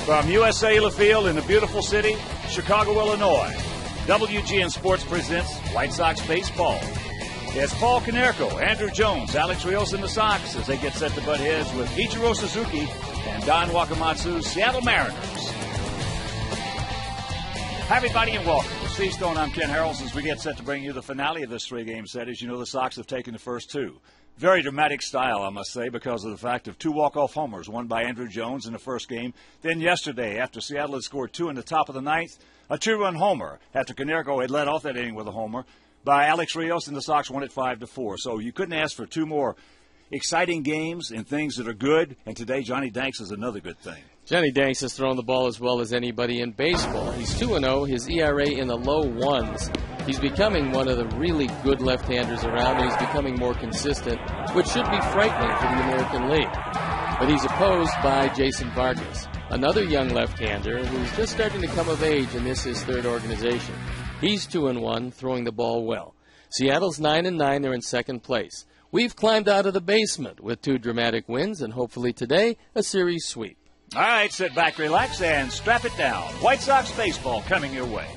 From USA LaField in the beautiful city, Chicago, Illinois, WGN Sports presents White Sox Baseball. It's Paul Konerko, Andrew Jones, Alex Rios, and the Sox as they get set to butt heads with Ichiro Suzuki and Don Wakamatsu's Seattle Mariners. Hi, everybody, and welcome. With Steve Stone, I'm Ken Harrells as we get set to bring you the finale of this three-game set. As you know, the Sox have taken the first two. Very dramatic style, I must say, because of the fact of two walk-off homers, one by Andrew Jones in the first game. Then yesterday, after Seattle had scored two in the top of the ninth, a two-run homer after Konerko had led off that inning with a homer by Alex Rios, and the Sox won it 5-4. So you couldn't ask for two more exciting games and things that are good, and today Johnny Danks is another good thing. Johnny Danks has thrown the ball as well as anybody in baseball. He's 2-0, his ERA in the low ones. He's becoming one of the really good left-handers around, and he's becoming more consistent, which should be frightening for the American League. But he's opposed by Jason Vargas, another young left-hander who's just starting to come of age in this his third organization. He's 2-1, throwing the ball well. Seattle's 9-9, they're in second place. We've climbed out of the basement with two dramatic wins, and hopefully today, a series sweep. All right, sit back, relax, and strap it down. White Sox baseball coming your way.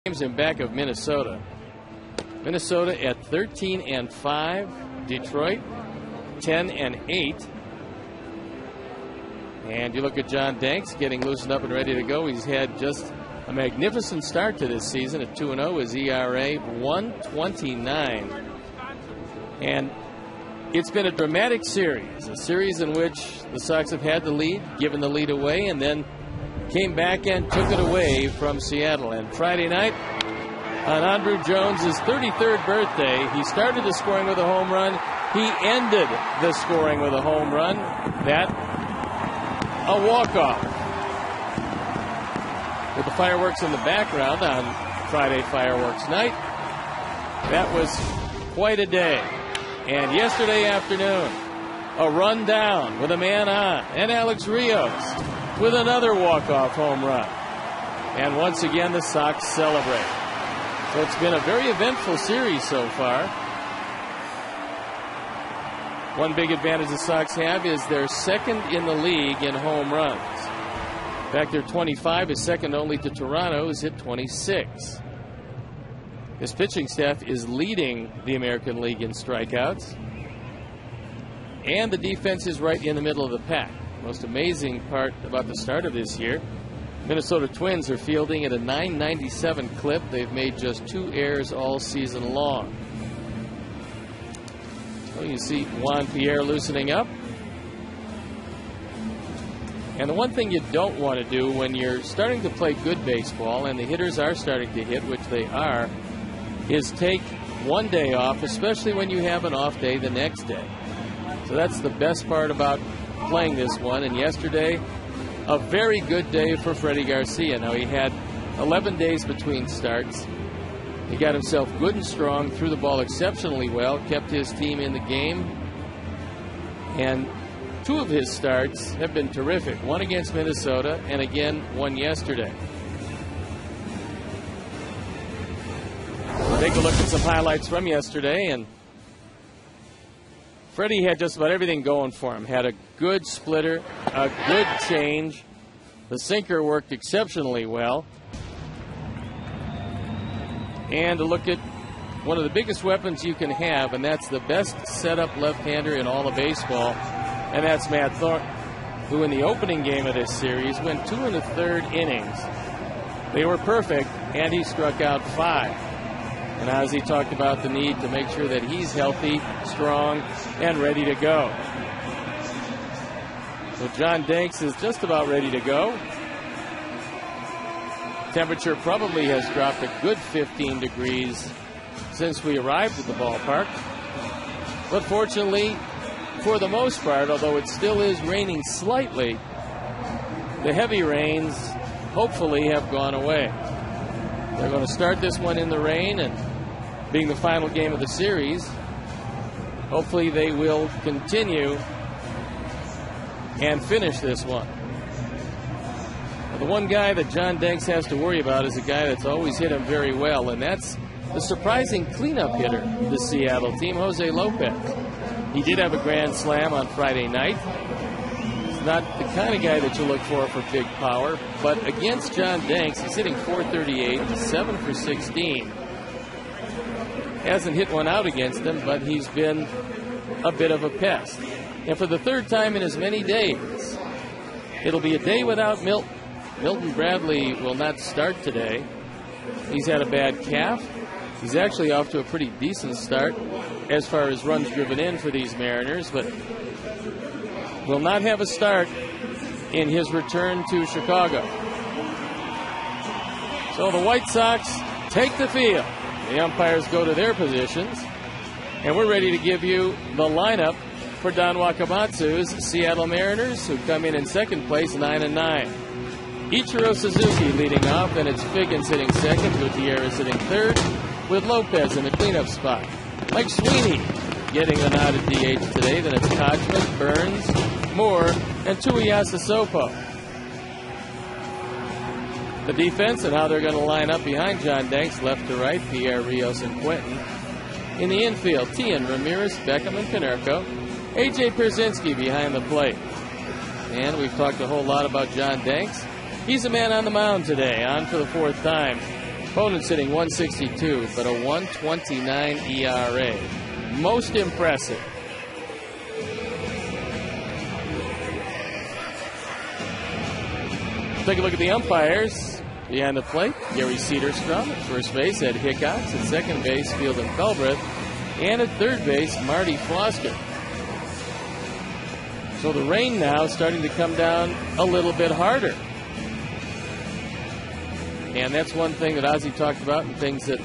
games in back of Minnesota. Minnesota at 13-5, Detroit 10-8. And you look at John Danks getting loosened up and ready to go. He's had just a magnificent start to this season at 2-0. His ERA 1.29. And it's been a dramatic series, a series in which the Sox have had the lead, given the lead away, and then came back and took it away from Seattle. And Friday night, on Andruw Jones' 33rd birthday, he started the scoring with a home run. He ended the scoring with a home run. That, a walk-off. With the fireworks in the background on Friday fireworks night, that was quite a day. And yesterday afternoon, a run down with a man on, and Alex Rios with another walk-off home run. And once again, the Sox celebrate. So it's been a very eventful series so far. One big advantage the Sox have is they're second in the league in home runs. In fact, their 25 is second only to Toronto, who's hit 26. This pitching staff is leading the American League in strikeouts. And the defense is right in the middle of the pack. Most amazing part about the start of this year, Minnesota Twins are fielding at a .997 clip. They've made just 2 errors all season long. So you see Juan Pierre loosening up. And the one thing you don't want to do when you're starting to play good baseball, and the hitters are starting to hit, which they are, is take one day off, especially when you have an off day the next day. So that's the best part about playing this one. And yesterday, a very good day for Freddie Garcia. Now, he had 11 days between starts. He got himself good and strong, threw the ball exceptionally well, kept his team in the game. And 2 of his starts have been terrific. One against Minnesota, and again, one yesterday. Take a look at some highlights from yesterday, and Freddie had just about everything going for him. Had a good splitter, a good change. The sinker worked exceptionally well. And to look at one of the biggest weapons you can have, and that's the best setup left-hander in all of baseball, and that's Matt Thornton, who in the opening game of this series went 2 1/3 innings. They were perfect, and he struck out 5. And Ozzie talked about the need to make sure that he's healthy, strong, and ready to go. So John Danks is just about ready to go. Temperature probably has dropped a good 15 degrees since we arrived at the ballpark. But fortunately, for the most part, although it still is raining slightly, the heavy rains hopefully have gone away. They're going to start this one in the rain, and being the final game of the series, hopefully they will continue and finish this one. Now, the one guy that John Danks has to worry about is a guy that's always hit him very well, and that's the surprising cleanup hitter, the Seattle team, Jose Lopez. He did have a grand slam on Friday night. He's not the kind of guy that you look for big power, but against John Danks, he's hitting .438, 7 for 16. Hasn't hit one out against him, but he's been a bit of a pest. And for the 3rd time in as many days, it'll be a day without Milton. Milton Bradley will not start today. He's had a bad calf. He's actually off to a pretty decent start as far as runs driven in for these Mariners, but will not have a start in his return to Chicago. So the White Sox take the field. The umpires go to their positions, and we're ready to give you the lineup for Don Wakamatsu's Seattle Mariners, who come in second place, 9-9. Ichiro Suzuki leading off, then it's Figgins hitting second, Gutierrez hitting third, with Lopez in the cleanup spot. Mike Sweeney getting the nod at DH today, then it's Kochman, Burns, Moore, and Tuiasa Sopo. The defense and how they're going to line up behind John Danks, left to right, Pierre, Rios, and Quentin. In the infield, Tian, Ramirez, Beckham, and Konerko. A.J. Pierzynski behind the plate. And we've talked a whole lot about John Danks. He's a man on the mound today, on for the 4th time. Opponent's hitting 162, but a 129 ERA. Most impressive. Take a look at the umpires. Behind the plate, Gary Cedarstrom. At first base, Ed Hickox. At second base, Fielden Felbreth. And at third base, Marty Foster. So the rain now is starting to come down a little bit harder. And that's one thing that Ozzie talked about and things that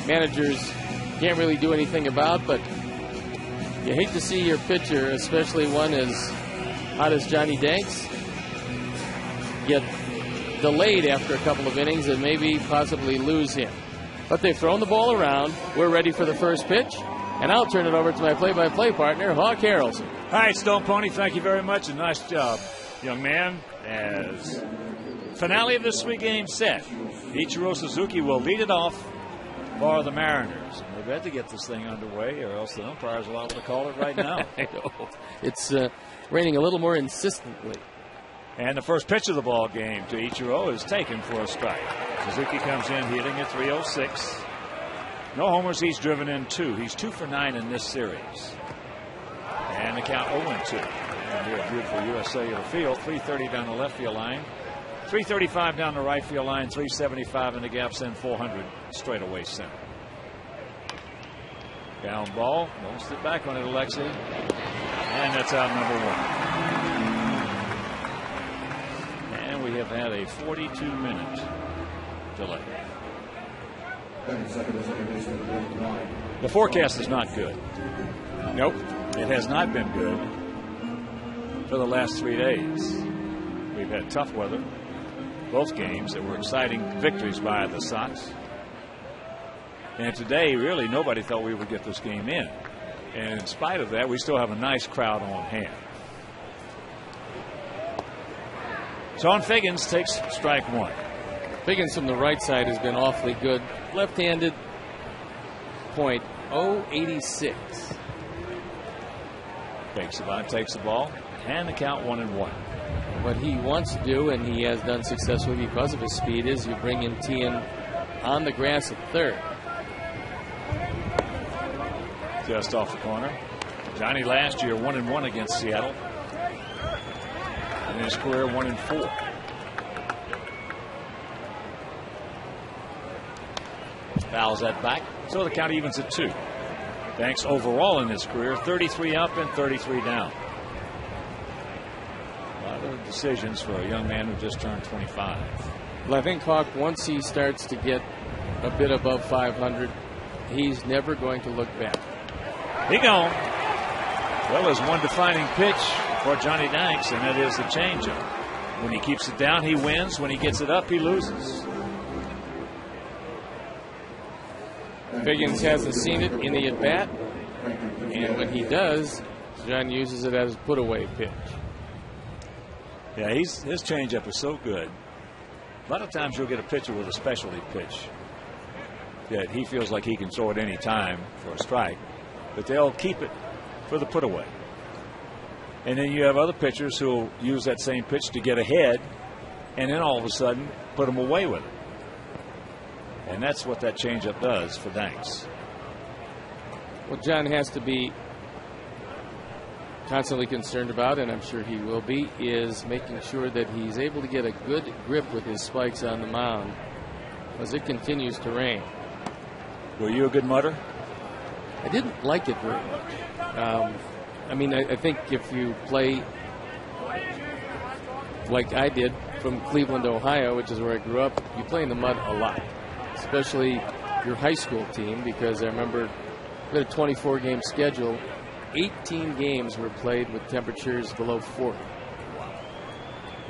managers can't really do anything about. But you hate to see your pitcher, especially one as hot as Johnny Danks, get delayed after a couple of innings and maybe possibly lose him. But they've thrown the ball around. We're ready for the first pitch. And I'll turn it over to my play-by-play partner, Hawk Harrelson. Hi, Stone Pony. Thank you very much. A nice job, young man. As finale of this 3-game set, Ichiro Suzuki will lead it off for the Mariners. And they've had to get this thing underway, or else the umpires are liable to call it right now. I know. It's raining a little more insistently. And the first pitch of the ball game to Ichiro is taken for a strike. Suzuki comes in hitting at 306. No homers. He's driven in 2. He's 2 for 9 in this series. And the count 0-2. And here at beautiful US Cellular Field, 330 down the left field line, 335 down the right field line, 375 in the gaps, and 400 straight away center. Down ball. Don't sit back on it, Alexi. And that's out number 1. And we have had a 42-minute delay. The forecast is not good. Nope. It has not been good for the last 3 days. We've had tough weather. Both games that were exciting victories by the Sox. And today, really, nobody thought we would get this game in. And in spite of that, we still have a nice crowd on hand. Sean Figgins takes strike 1. Figgins from the right side has been awfully good. Left-handed, .086. Sabine takes the ball, and the count 1-1. What he wants to do, and he has done successfully because of his speed, is you bring in Tien on the grass at third. Just off the corner. Johnny last year 1-1 against Seattle. In his career 1-4. Fouls that back. So the count evens at 2. Danks overall in his career 33 up and 33 down. A lot of decisions for a young man who just turned 25. Well, I think Hawk, once he starts to get a bit above 500, he's never going to look back. He gone. Well, there's one defining pitch for Johnny Danks, and that is the changeup. When he keeps it down, he wins. When he gets it up, he loses. Figgins hasn't seen it in the at-bat, and when he does, John uses it as a put-away pitch. Yeah, his changeup is so good. A lot of times you'll get a pitcher with a specialty pitch that he feels like he can throw at any time for a strike, but they'll keep it for the put-away. And then you have other pitchers who will use that same pitch to get ahead, and then all of a sudden put them away with it. And that's what that changeup does for Danks. What John has to be constantly concerned about, and I'm sure he will be, is making sure that he's able to get a good grip with his spikes on the mound as it continues to rain. Were you a good mutter? I didn't like it very much. I mean, I think if you play like I did from Cleveland, Ohio, which is where I grew up, you play in the mud a lot, especially your high school team, because I remember we had a 24-game schedule. 18 games were played with temperatures below 40.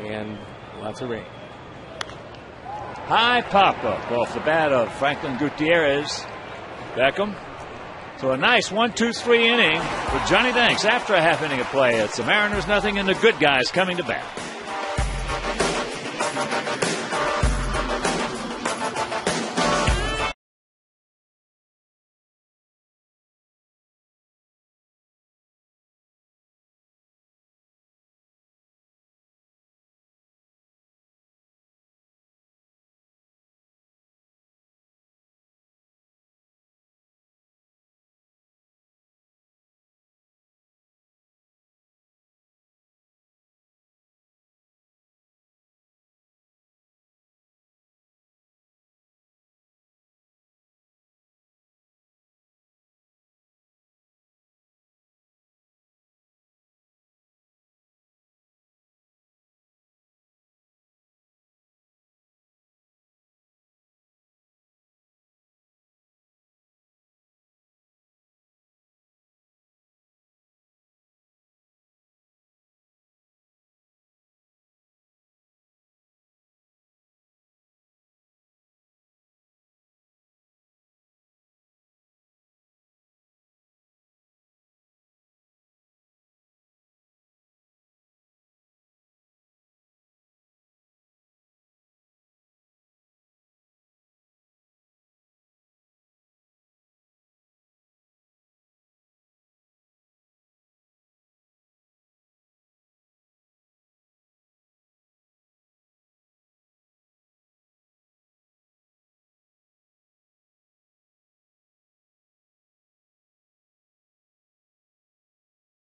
And lots of rain. High pop-up off the bat of Franklin Gutierrez. Beckham. So a nice 1-2-3 inning for Johnny Danks after a half inning of play. It's the Mariners nothing and the good guys coming to bat.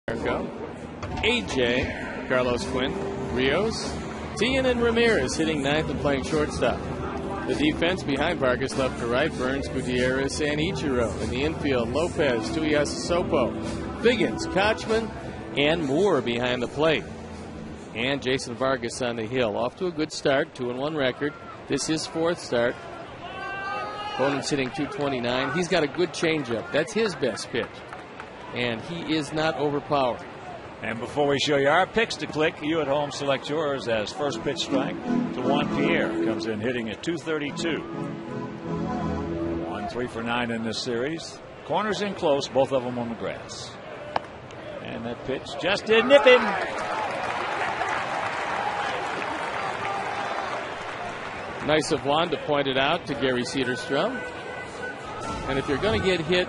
AJ, Carlos Quinn, Rios, Tian and Ramirez hitting ninth and playing shortstop. The defense behind Vargas left to right, Burns, Gutierrez, and Ichiro. In the infield, Lopez, Tuiasosopo, Figgins, Kochman, and Moore behind the plate. And Jason Vargas on the hill. Off to a good start, 2-1 record. This is his fourth start. Opponent's hitting .229. He's got a good changeup. That's his best pitch. And he is not overpowered. And before we show you our picks to click, you at home select yours as first pitch strike to Juan Pierre. Comes in hitting at .232. 1 3 for 9 in this series. Corners in close, both of them on the grass. And that pitch just did nip him. Nice of Juan to point it out to Gary Cederstrom. And if you're going to get hit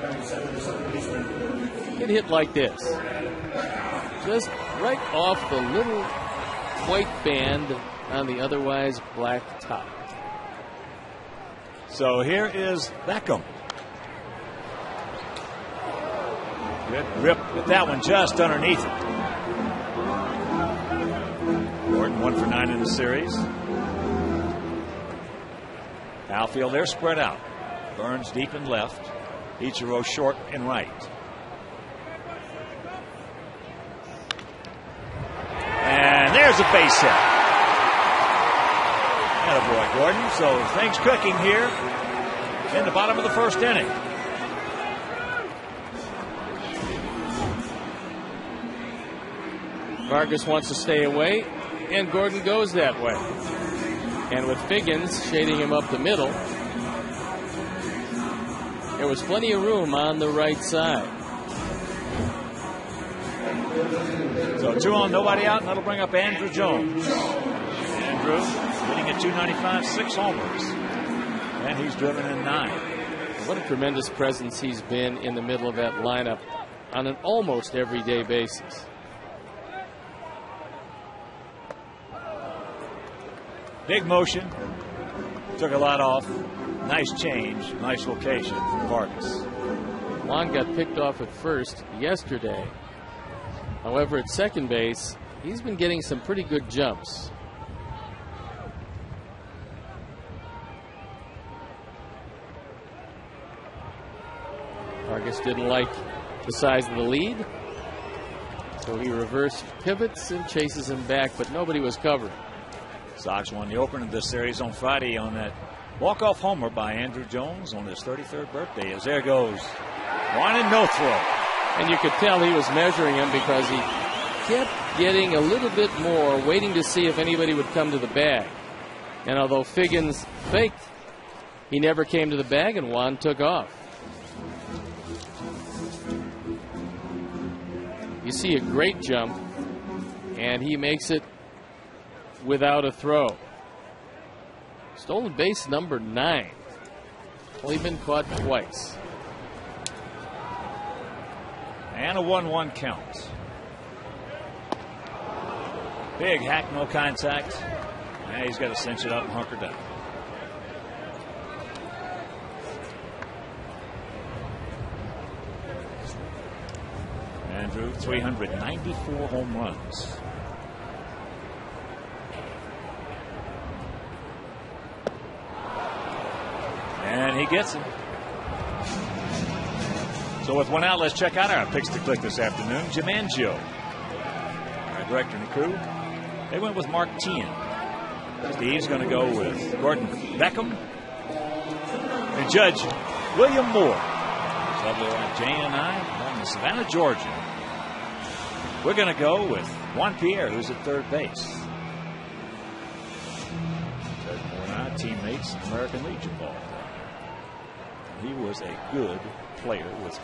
like this. Just right off the little white band on the otherwise black top. So here is Beckham. Good rip with that one just underneath it. Gordon 1 for 9 in the series. Outfield, they're spread out. Burns deep and left. Ichiro short and right. And there's a base hit. Attaboy, Gordon. So things cooking here in the bottom of the first inning. Vargas wants to stay away, and Gordon goes that way. And with Figgins shading him up the middle, there was plenty of room on the right side. So 2 on, nobody out, and that'll bring up Andrew Jones. Andrew hitting at .295, 6 homers. And he's driven in 9. What a tremendous presence he's been in the middle of that lineup on an almost everyday basis. Big motion. Took a lot off. Nice change. Nice location from Vargas. Juan got picked off at first yesterday. However, at second base, he's been getting some pretty good jumps. Vargas didn't like the size of the lead, so he reverse pivots and chases him back, but nobody was covered. Sox won the opener of this series on Friday on that walk-off homer by Andrew Jones on his 33rd birthday. As there goes one and no throw. And you could tell he was measuring him because he kept getting a little bit more, waiting to see if anybody would come to the bag. And although Figgins faked, he never came to the bag, and Juan took off. You see a great jump, and he makes it without a throw. Stolen base number 9. Only been caught twice. And a 1-1 count. Big hack, no contact. Now he's got to cinch it up and hunker down. Andrew, 394 home runs. And he gets him. So with 1 out, let's check out our picks to click this afternoon. Jim Angio, our director and crew, they went with Mark Tian. Steve's going to go with Gordon Beckham. And Judge William Moore. Jane and I from Savannah, Georgia. We're going to go with Juan Pierre, who's at third base. Judge Moore and I, teammates in American Legion ball. He was a good player with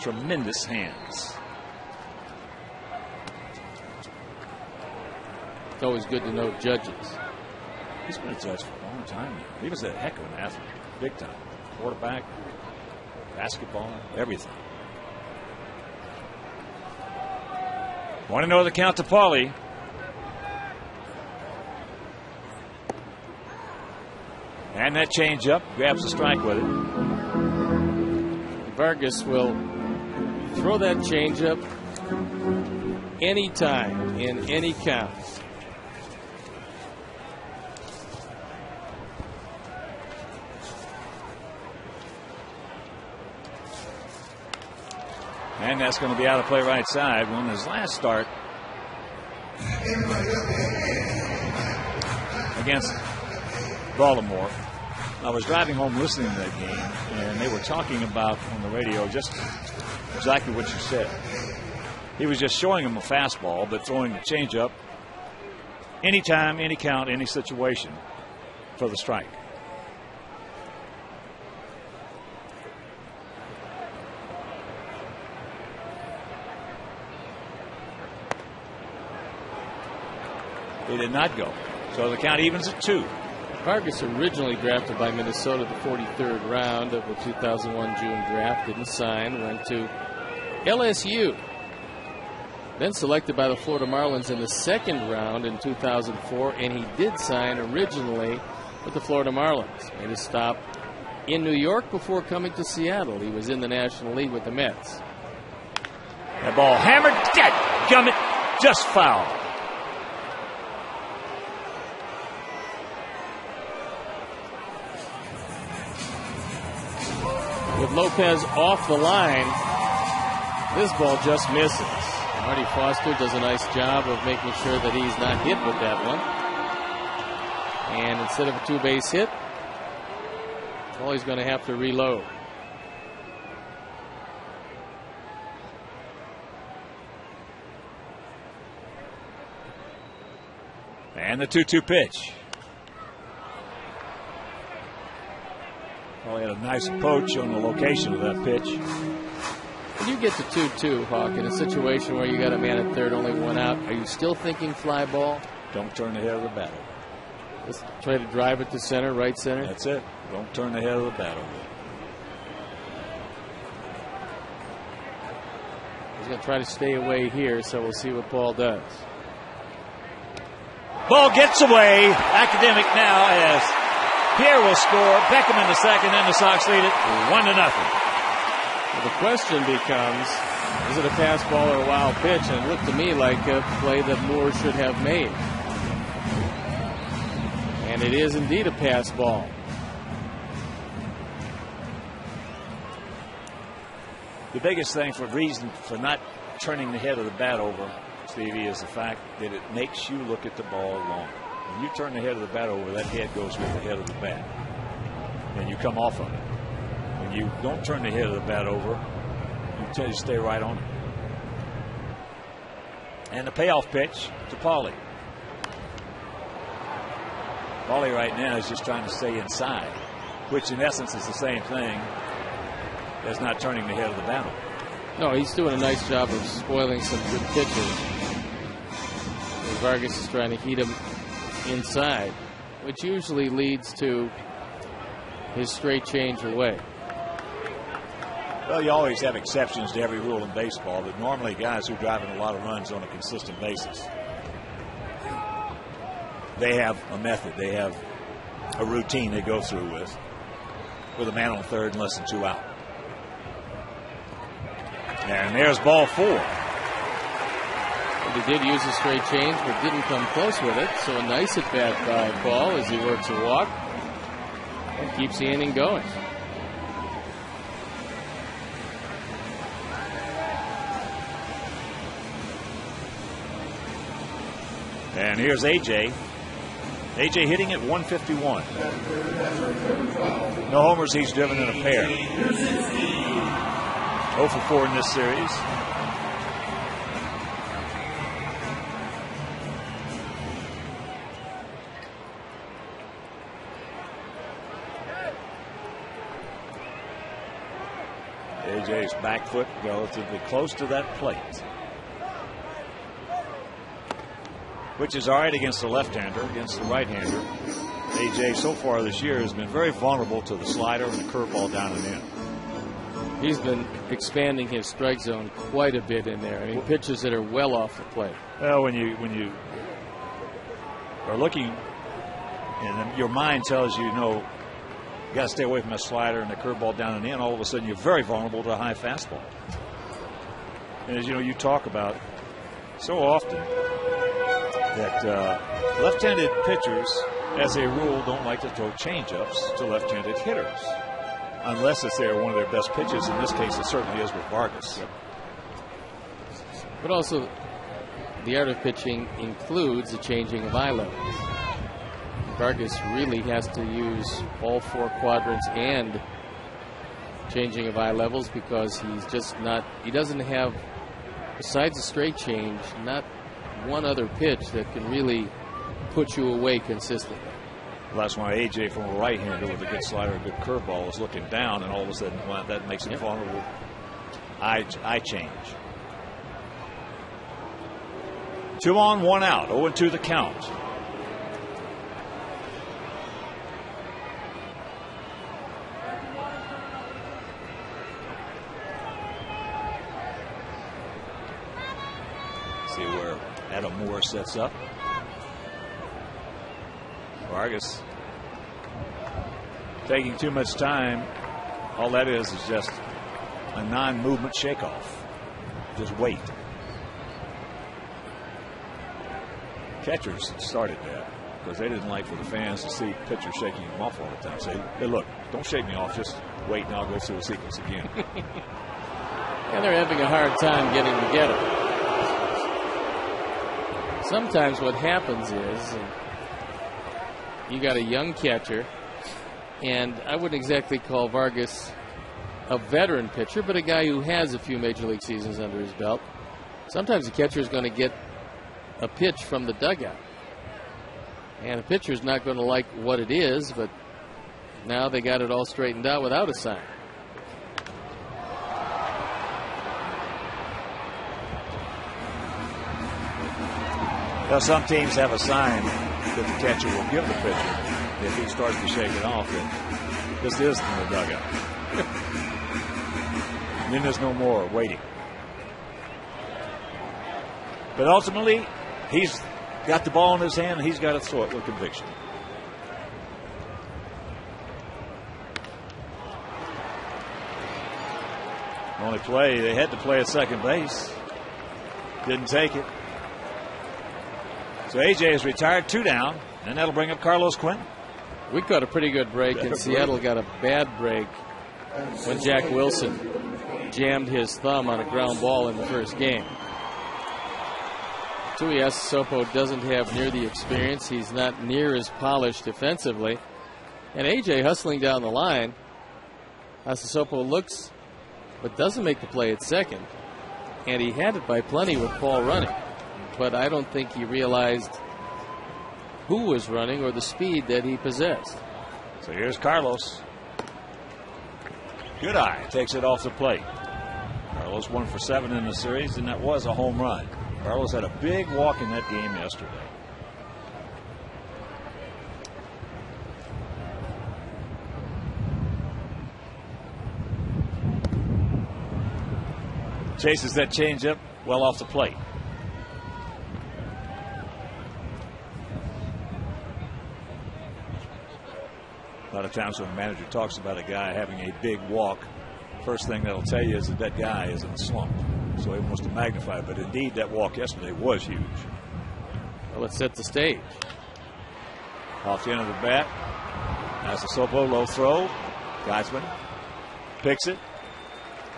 tremendous hands. It's always good to know judges. He's been a judge for a long time now. He was a heck of an athlete, big time. Quarterback, basketball, everything. Want to know the count to Paulie. And that changeup grabs the strike with it. Vargas will throw that changeup any time in any count. And that's going to be out of play right side. When his last start against Baltimore, I was driving home listening to that game, and they were talking about on the radio just exactly what you said. He was just showing him a fastball, but throwing the changeup anytime, any count, any situation for the strike. He did not go. So the count evens at 2. Vargas originally drafted by Minnesota the 43rd round of the 2001 June draft. Didn't sign. Went to LSU. Then selected by the Florida Marlins in the 2nd round in 2004. And he did sign originally with the Florida Marlins. Made a stop in New York before coming to Seattle. He was in the National League with the Mets. That ball hammered. Gummit. Just foul. With Lopez off the line, this ball just misses. Marty Foster does a nice job of making sure that he's not hit with that one. And instead of a 2-base hit, well, he's going to have to reload. And the 2-2 pitch. Well, he had a nice approach on the location of that pitch. When you get to 2-2, Hawk, in a situation where you got a man at third, only one out, are you still thinking fly ball? Don't turn the head of the bat over. Let's try to drive it to center, right center. That's it. Don't turn the head of the bat over. He's going to try to stay away here, so we'll see what Paul does. Ball gets away. Academic now as Pierre will score. Beckham in the second, and the Sox lead it 1-0. Well, the question becomes, is it a fastball or a wild pitch? And it looked to me like a play that Moore should have made. And it is indeed a pass ball. The biggest thing for reason for not turning the head of the bat over, Stevie, is the fact that it makes you look at the ball longer. When you turn the head of the bat over, that head goes with the head of the bat, and you come off of it. When you don't turn the head of the bat over, you tend to stay right on it. And the payoff pitch to Paulie. Paulie right now is just trying to stay inside, which in essence is the same thing as not turning the head of the bat over. No, he's doing a nice job of spoiling some good pitches. Vargas is trying to heat him inside, which usually leads to his straight change away. Well, you always have exceptions to every rule in baseball, but normally guys who are driving a lot of runs on a consistent basis, they have a method. They have a routine they go through with a man on third and less than 2 out. And there's ball 4. He did use a straight change, but didn't come close with it. So a nice at-bat by Paul as he works a walk and keeps the inning going. And here's A.J. A.J. hitting at 151. No homers he's driven in a pair. 0 for 4 in this series. A.J.'s back foot relatively close to that plate, which is all right against the left-hander. Against the right-hander, A.J. so far this year has been very vulnerable to the slider and the curveball down and in. He's been expanding his strike zone quite a bit in there. I mean, pitches that are well off the plate. Well, when you are looking, and your mind tells you, you got to stay away from the slider and the curveball down and in, all of a sudden you're very vulnerable to a high fastball. And as you know, you talk about so often that left-handed pitchers, as a rule, don't like to throw change-ups to left-handed hitters, unless it's one of their best pitches. In this case, it certainly is with Vargas. Yep. But also, the art of pitching includes the changing of eye levels. Vargas really has to use all 4 quadrants and changing of eye levels, because he's just not, he doesn't have, besides a straight change, not one other pitch that can really put you away consistently. Last one, AJ from a right-hander with a good slider, a good curveball, is looking down, and all of a sudden, well, that makes him vulnerable. Eye change. 2 on, 1 out. 0-2 the count. See where Adam Moore sets up. Vargas taking too much time. All that is just a non-movement shakeoff. Just wait. Catchers started that because they didn't like for the fans to see pitchers shaking him off all the time. Say, hey, look, don't shake me off. Just wait, and I'll go through the sequence again. And they're having a hard time getting together. Sometimes what happens is you got a young catcher, and I wouldn't exactly call Vargas a veteran pitcher, but a guy who has a few major league seasons under his belt. Sometimes the catcher is going to get a pitch from the dugout, and the pitcher is not going to like what it is, but now they got it all straightened out without a sign. Well, some teams have a sign that the catcher will give the pitcher if he starts to shake it off that this is in the dugout. And then there's no more waiting. But ultimately, he's got the ball in his hand, and he's got to throw it with conviction. Only play, they had to play at second base. Didn't take it. So AJ is retired, 2 down, and that'll bring up Carlos Quentin. We got a pretty good break, and Seattle got a bad break when Jack Wilson jammed his thumb on a ground ball in the first game. Tui Asasopo doesn't have near the experience. He's not near as polished defensively. And AJ hustling down the line. Asasopo looks, but doesn't make the play at second. And he had it by plenty with Paul running. But I don't think he realized who was running or the speed that he possessed. So here's Carlos. Good eye. Takes it off the plate. Carlos 1 for 7 in the series, and that was a home run. Carlos had a big walk in that game yesterday. Chases that changeup well off the plate. A lot of times when a manager talks about a guy having a big walk, first thing that'll tell you is that that guy is in a slump. So he wants to magnify it. But indeed, that walk yesterday was huge. Well, let's set the stage. Off the end of the bat. Asasopo, low throw. Gausman picks it.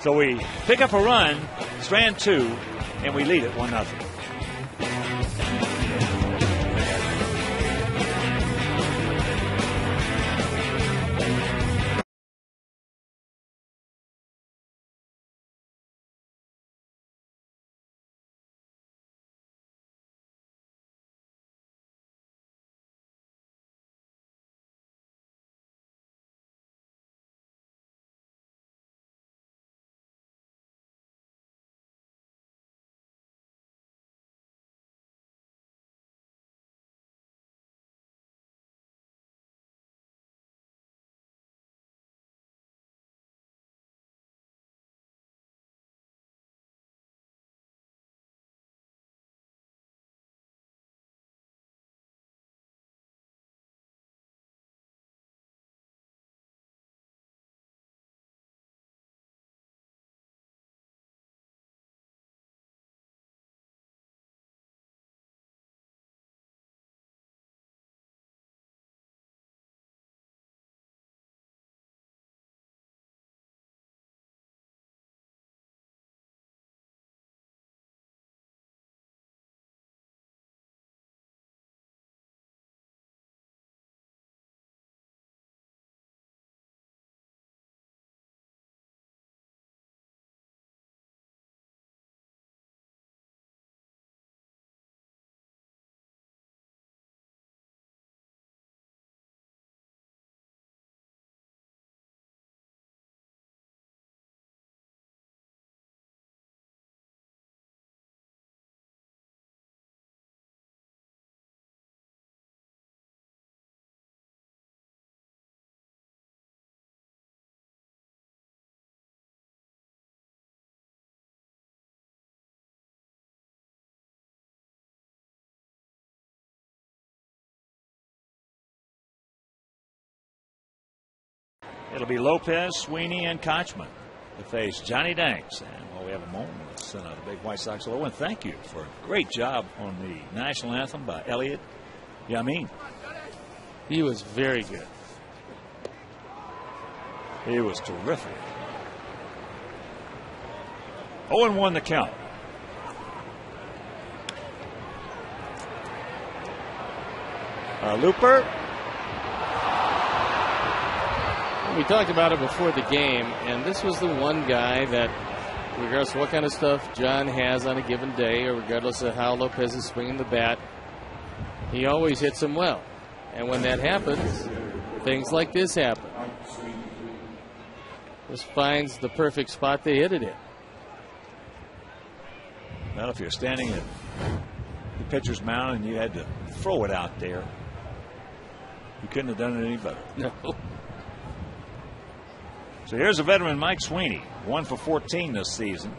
So we pick up a run, strand 2, and we lead it 1-0. It'll be Lopez, Sweeney, and Kochman to face Johnny Danks. And while we have a moment, let's send out a big White Sox hello and thank you for a great job on the national anthem by Elliot Yamin. He was very good. He was terrific. 0-1 the count. Looper. We talked about it before the game, and this was the one guy that, regardless of what kind of stuff John has on a given day, or regardless of how Lopez is swinging the bat, he always hits him well. And when that happens, things like this happen. This finds the perfect spot to hit it in. Well, if you're standing at the pitcher's mound and you had to throw it out there, you couldn't have done it any better. No. So here's a veteran, Mike Sweeney, 1 for 14 this season.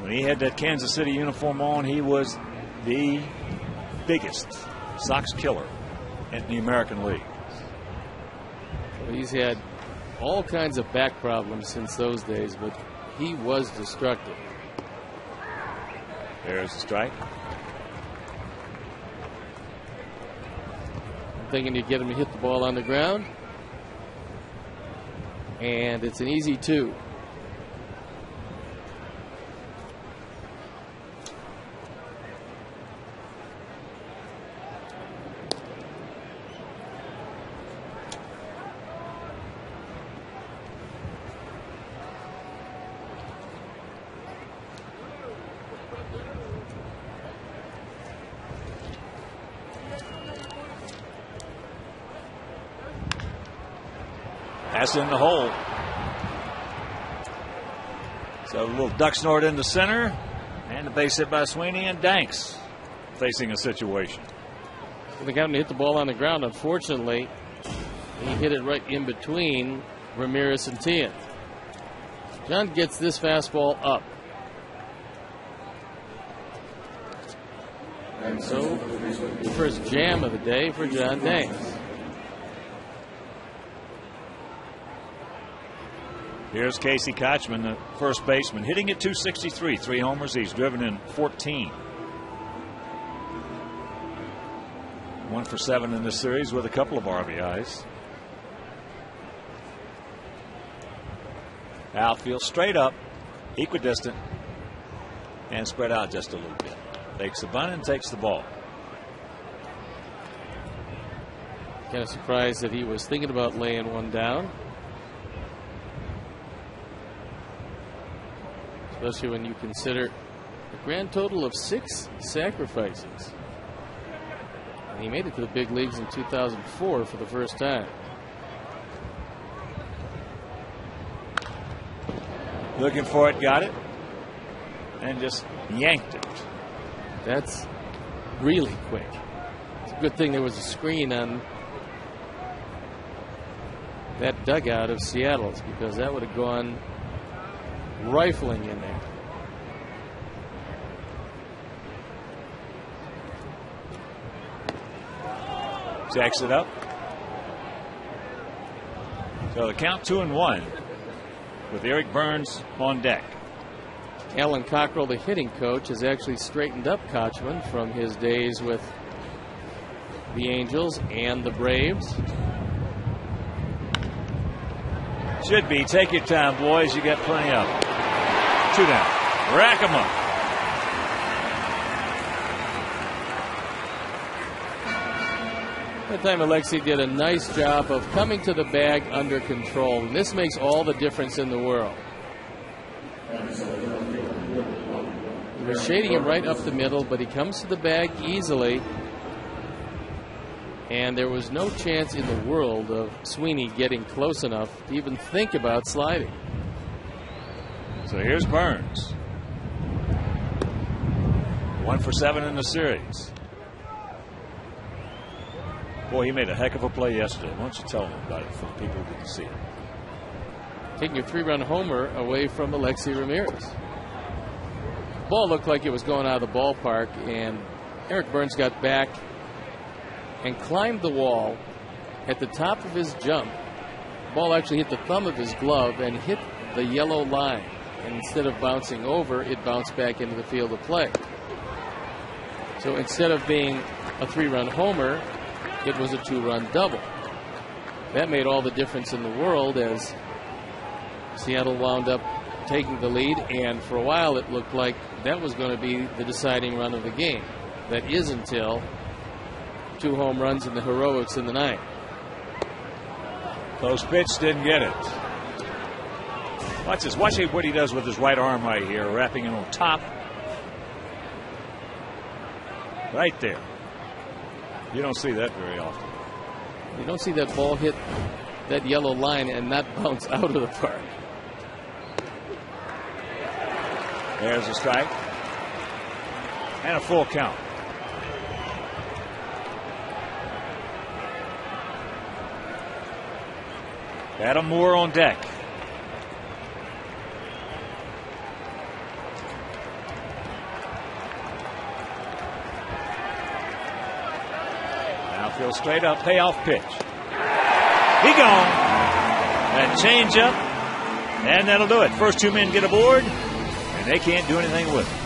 When he had that Kansas City uniform on, he was the biggest Sox killer in the American League. He's had all kinds of back problems since those days, but he was destructive. There's the strike. I'm thinking you get him to hit the ball on the ground, and it's an easy 2. That's in the hole. So a little duck snort in the center, and the base hit by Sweeney, and Danks facing a situation. They got him to hit the ball on the ground. Unfortunately, he hit it right in between Ramirez and Tiant. John gets this fastball up. And so, the first jam of the day for John Danks. Here's Casey Kochman, the first baseman, hitting at .263, 3 homers. He's driven in 14. 1 for 7 in this series with a couple of RBIs. Outfield straight up, equidistant, and spread out just a little bit. Takes the bunt and takes the ball. Kind of surprised that he was thinking about laying one down. Especially when you consider a grand total of 6 sacrifices. And he made it to the big leagues in 2004 for the first time. Looking for it, got it, and just yanked it. That's really quick. It's a good thing there was a screen on that dugout of Seattle's, because that would have gone rifling in there. Jacks it up. So the count 2-1 with Eric Burns on deck. Alan Cockrell, the hitting coach, has actually straightened up Kochman from his days with the Angels and the Braves. Should be. Take your time, boys. You got plenty of them. 2 down. Rack 'em up. That time Alexi did a nice job of coming to the bag under control. And this makes all the difference in the world. He was shading him right up the middle, but he comes to the bag easily. And there was no chance in the world of Sweeney getting close enough to even think about sliding. So here's Burns. 1 for 7 in the series. Boy, he made a heck of a play yesterday. Why don't you tell him about it for the people who didn't see it? Taking a 3-run homer away from Alexi Ramirez. The ball looked like it was going out of the ballpark, and Eric Byrnes got back and climbed the wall at the top of his jump. The ball actually hit the thumb of his glove and hit the yellow line. And instead of bouncing over, it bounced back into the field of play. So instead of being a 3-run homer, it was a 2-run double. That made all the difference in the world as Seattle wound up taking the lead, and for a while it looked like that was going to be the deciding run of the game. That is until 2 home runs in the heroics in the 9th. Close pitch, didn't get it. Watch this. Watch what he does with his right arm right here, wrapping it on top. Right there. You don't see that very often. You don't see that ball hit that yellow line and not bounce out of the park. There's a strike. And a full count. Adam Moore on deck. Now field straight up, payoff pitch. He gone. And change up. And that'll do it. First 2 men get aboard. And they can't do anything with it.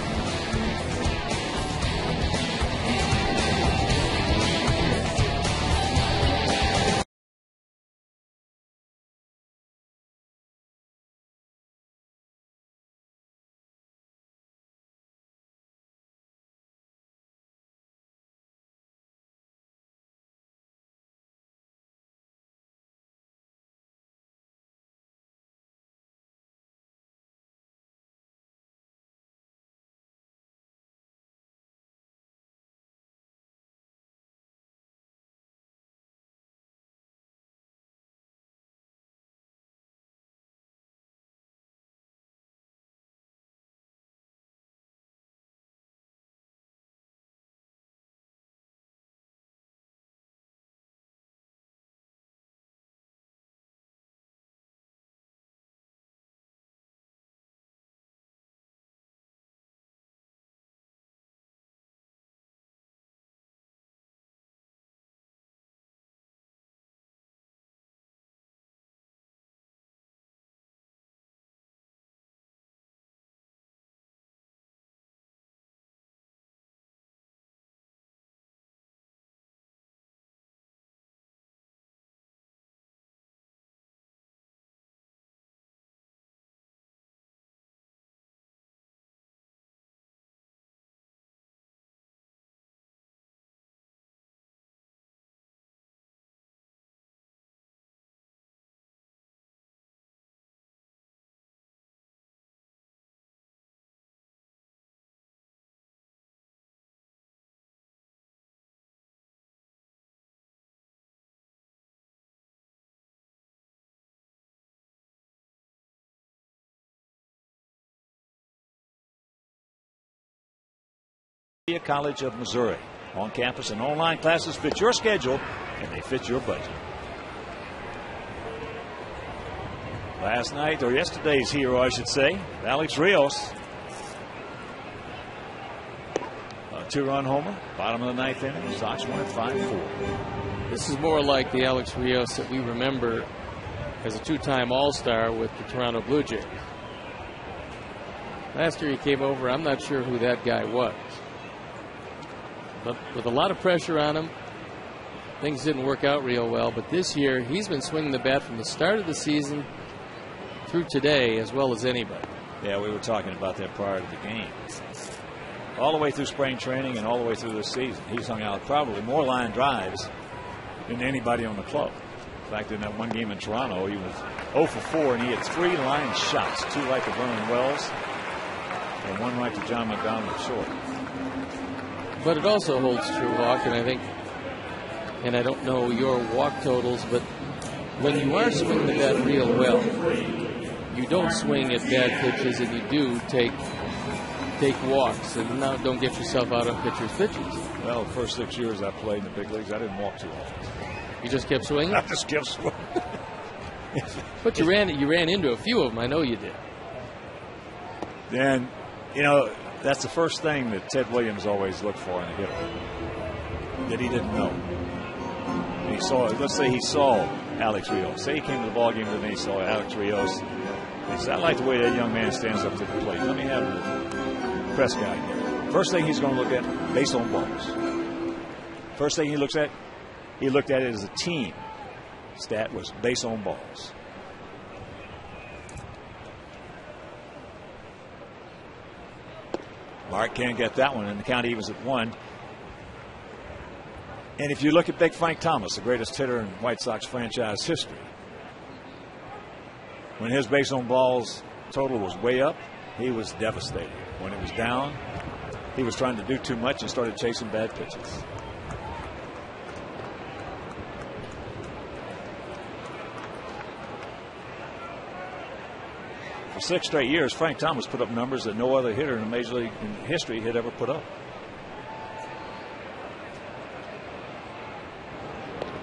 College of Missouri. On campus and online classes fit your schedule and they fit your budget. Last night, or yesterday's hero, I should say, Alex Rios. A 2-run homer, bottom of the 9th inning. The Sox won at 5-4. This is more like the Alex Rios that we remember as a 2-time All-Star with the Toronto Blue Jays. Last year he came over, I'm not sure who that guy was. But with a lot of pressure on him, things didn't work out real well. But this year, he's been swinging the bat from the start of the season through today as well as anybody. Yeah, we were talking about that prior to the game. All the way through spring training and all the way through this season, he's hung out probably more line drives than anybody on the club. In fact, in that one game in Toronto, he was 0 for 4, and he had 3 line shots, 2 right to Vernon Wells and 1 right to John McDonald short. But it also holds true, Hawk, and I think, and I don't know your walk totals, but when you are swinging the bat real well, you don't swing at bad pitches, and you do take walks, and now don't get yourself out on pitchers' pitches. Well, the first 6 years I played in the big leagues, I didn't walk too often. You just kept swinging? I just kept swinging. But you ran into a few of them, I know you did. Then, you know, That's the first thing that Ted Williams always looked for in a hitter that he didn't know. And he saw, let's say he saw Alex Rios. Say he came to the ball game and he saw Alex Rios. He said, I like the way that young man stands up to the plate. Let me have the press guy here. First thing he's going to look at, base on balls. First thing he looks at, he looked at it as a team. Stat was base on balls. Mark can't get that one, and the count evens at 1. And if you look at Big Frank Thomas, the greatest hitter in White Sox franchise history, when his base on balls total was way up, he was devastated. When it was down, he was trying to do too much and started chasing bad pitches. For 6 straight years, Frank Thomas put up numbers that no other hitter in Major League history had ever put up.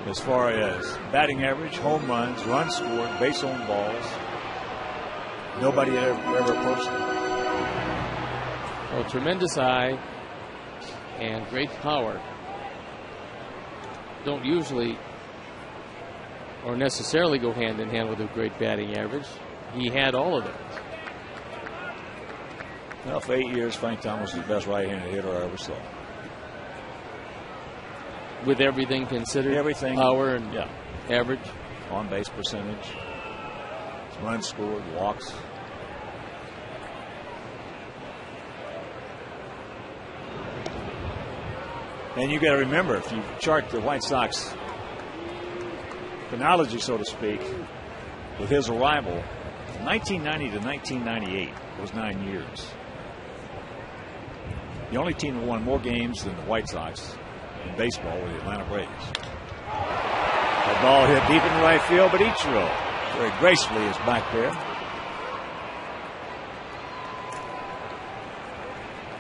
As far as batting average, home runs, runs scored, base on balls, nobody ever approached him. Well, tremendous eye and great power don't usually or necessarily go hand in hand with a great batting average. He had all of it. Well, for 8 years, Frank Thomas was the best right-handed hitter I ever saw. With everything considered? Everything. Power and average? On-base percentage. Runs scored, walks. And you got to remember, if you chart the White Sox chronology, so to speak, with his arrival, from 1990 to 1998 was 9 years. The only team that won more games than the White Sox in baseball were the Atlanta Braves. That ball hit deep in right field, but Ichiro very gracefully is back there.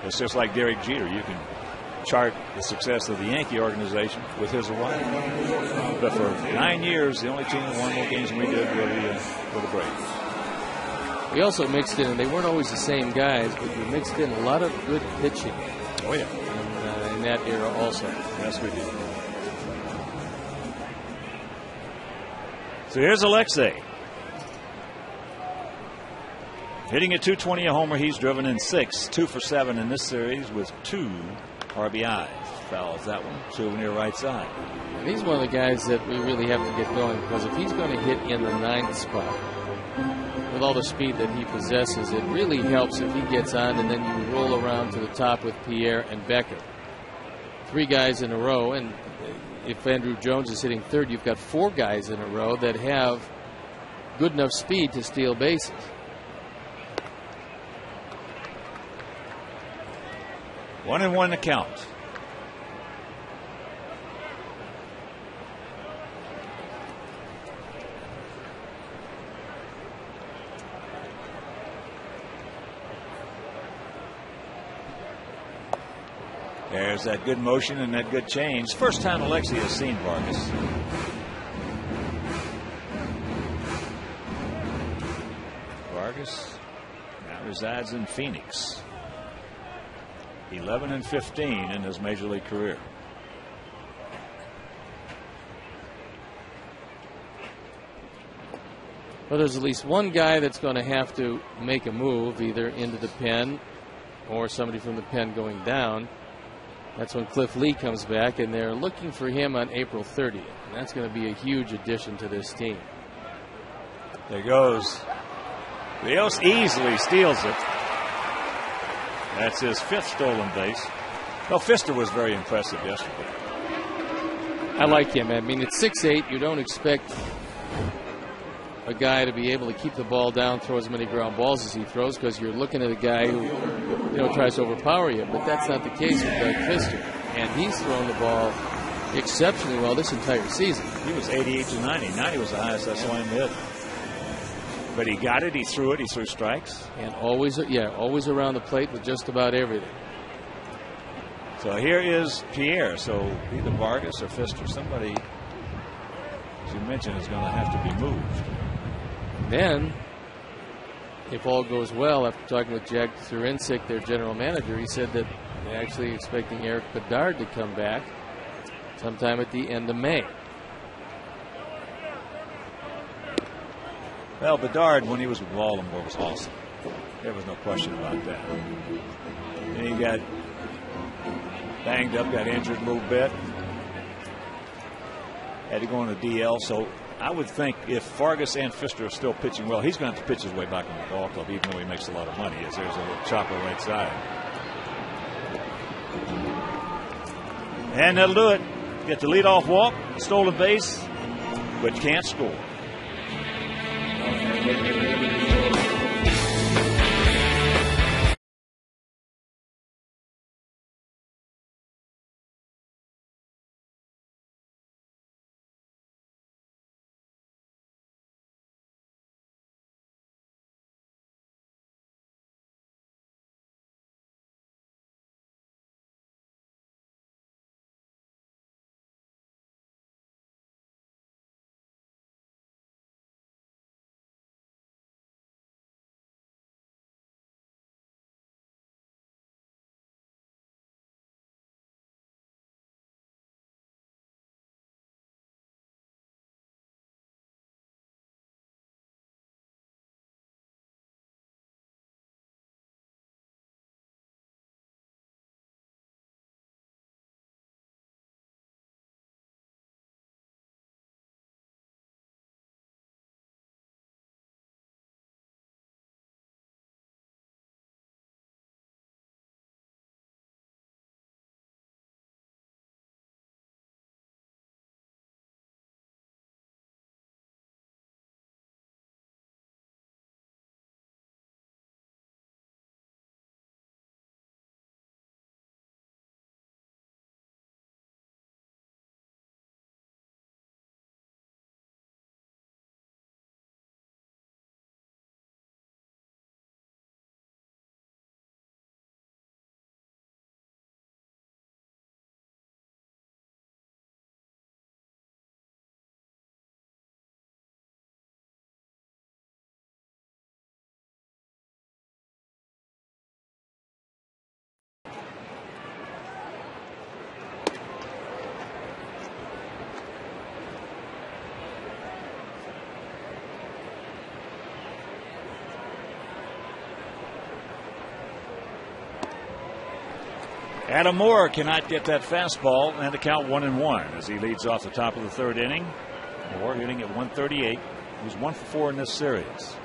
It's just like Derek Jeter. You can chart the success of the Yankee organization with his arrival. But for 9 years, the only team that won more games than we did were the Braves. We also mixed in, and they weren't always the same guys, but we mixed in a lot of good pitching. Oh, yeah. In that era also. Yes, we did. So here's Alexei. Hitting at .220 a homer. He's driven in 6, 2 for 7 in this series with 2 RBIs. Fouls that one. Souvenir right side. And he's one of the guys that we really have to get going, because if he's going to hit in the 9th spot with all the speed that he possesses, it really helps if he gets on and then you roll around to the top with Pierre and Beckett. 3 guys in a row, and if Andrew Jones is hitting 3rd, you've got 4 guys in a row that have good enough speed to steal bases. One and one to count. There's that good motion and that good change. First time Alexei has seen Vargas. Vargas now resides in Phoenix. 11 and 15 in his major league career. Well, there's at least one guy that's going to have to make a move, either into the pen or somebody from the pen going down. That's when Cliff Lee comes back, and they're looking for him on April 30th. And that's going to be a huge addition to this team. There goes. Rios easily steals it. That's his 5th stolen base. Well, Pfister was very impressive yesterday. I like him. I mean, at 6'8", you don't expect a guy to be able to keep the ball down, throw as many ground balls as he throws, because you're looking at a guy who, tries to overpower you. But that's not the case with Doug Pfister. And he's thrown the ball exceptionally well this entire season. He was 88 to 90. 90 was the highest I saw him hit. But he got it, he threw it, he threw strikes. And always around the plate with just about everything. So here is Pierre. So either Vargas or Pfister, somebody, as you mentioned, is going to have to be moved. Then if all goes well, after talking with Jack Zurinsik, their general manager, he said that they're actually expecting Erik Bedard to come back sometime at the end of May. Well, Bedard, when he was with Baltimore, was awesome. There was no question about that. And he got banged up, got injured a little bit. Had to go on the DL. So I would think if Fargas and Pfister are still pitching well, he's going to have to pitch his way back in the ball club, even though he makes a lot of money, as there's a little chopper right side. And that'll do it. Get the leadoff walk, stolen base, but can't score. Adam Moore cannot get that fastball, and the count 1-1 as he leads off the top of the third inning. Moore hitting at 138. He's 1 for 4 in this series.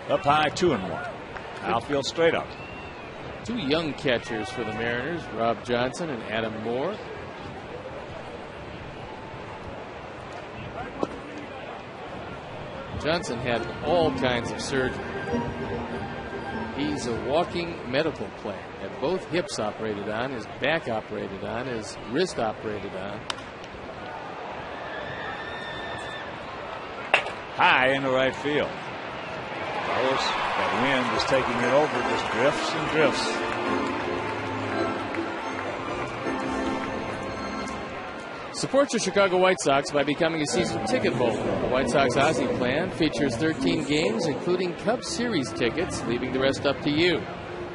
Up high, 2-1. Outfield straight up. Two young catchers for the Mariners, Rob Johnson and Adam Moore. Johnson had all kinds of surgery. He's a walking medical plan. Had both hips operated on, his back operated on, his wrist operated on. High into right field. Of course, that wind is taking it over, just drifts and drifts. Support your Chicago White Sox by becoming a season ticket holder. The White Sox Aussie plan features 13 games, including Cup Series tickets, leaving the rest up to you.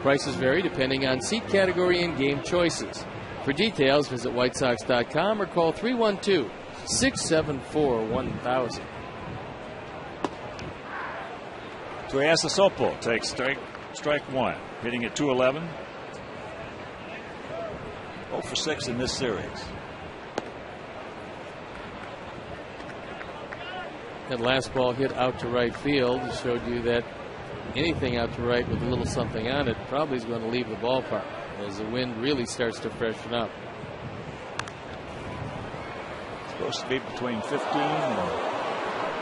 Prices vary depending on seat category and game choices. For details, visit whitesox.com or call 312-674-1000. Tuiasa Sopo takes strike one, hitting at 211. 0 for 6 in this series. That last ball hit out to right field showed you that anything out to right with a little something on it probably is going to leave the ballpark as the wind really starts to freshen up. It's supposed to be between 15 and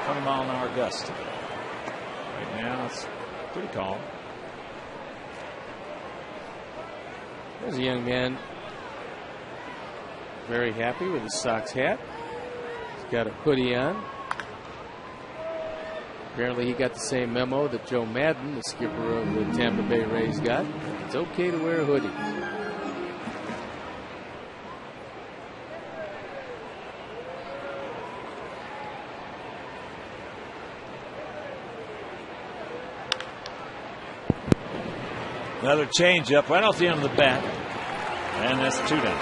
20 mile an hour gusts. Right now it's pretty calm. There's a young man very happy with his Sox hat. He's got a hoodie on. Apparently he got the same memo that Joe Madden, the skipper of the Tampa Bay Rays, got. It's okay to wear a hoodie. Another changeup right off the end of the bat. And that's 2 down.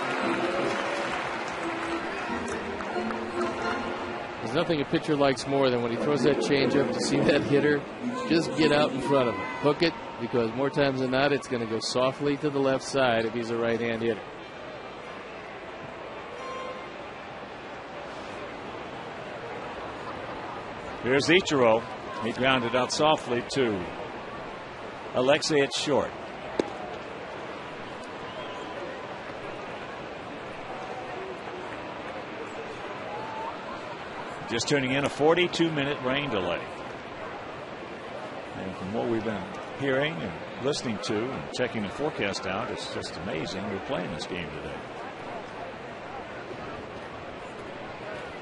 There's nothing a pitcher likes more than when he throws that changeup to see that hitter just get out in front of him. Hook it, because more times than not, it's going to go softly to the left side if he's a right-hand hitter. Here's Ichiro. He grounded out softly to Alexei at short. Just tuning in, a 42-minute rain delay. And from what we've been hearing and listening to and checking the forecast out, it's just amazing we're playing this game today.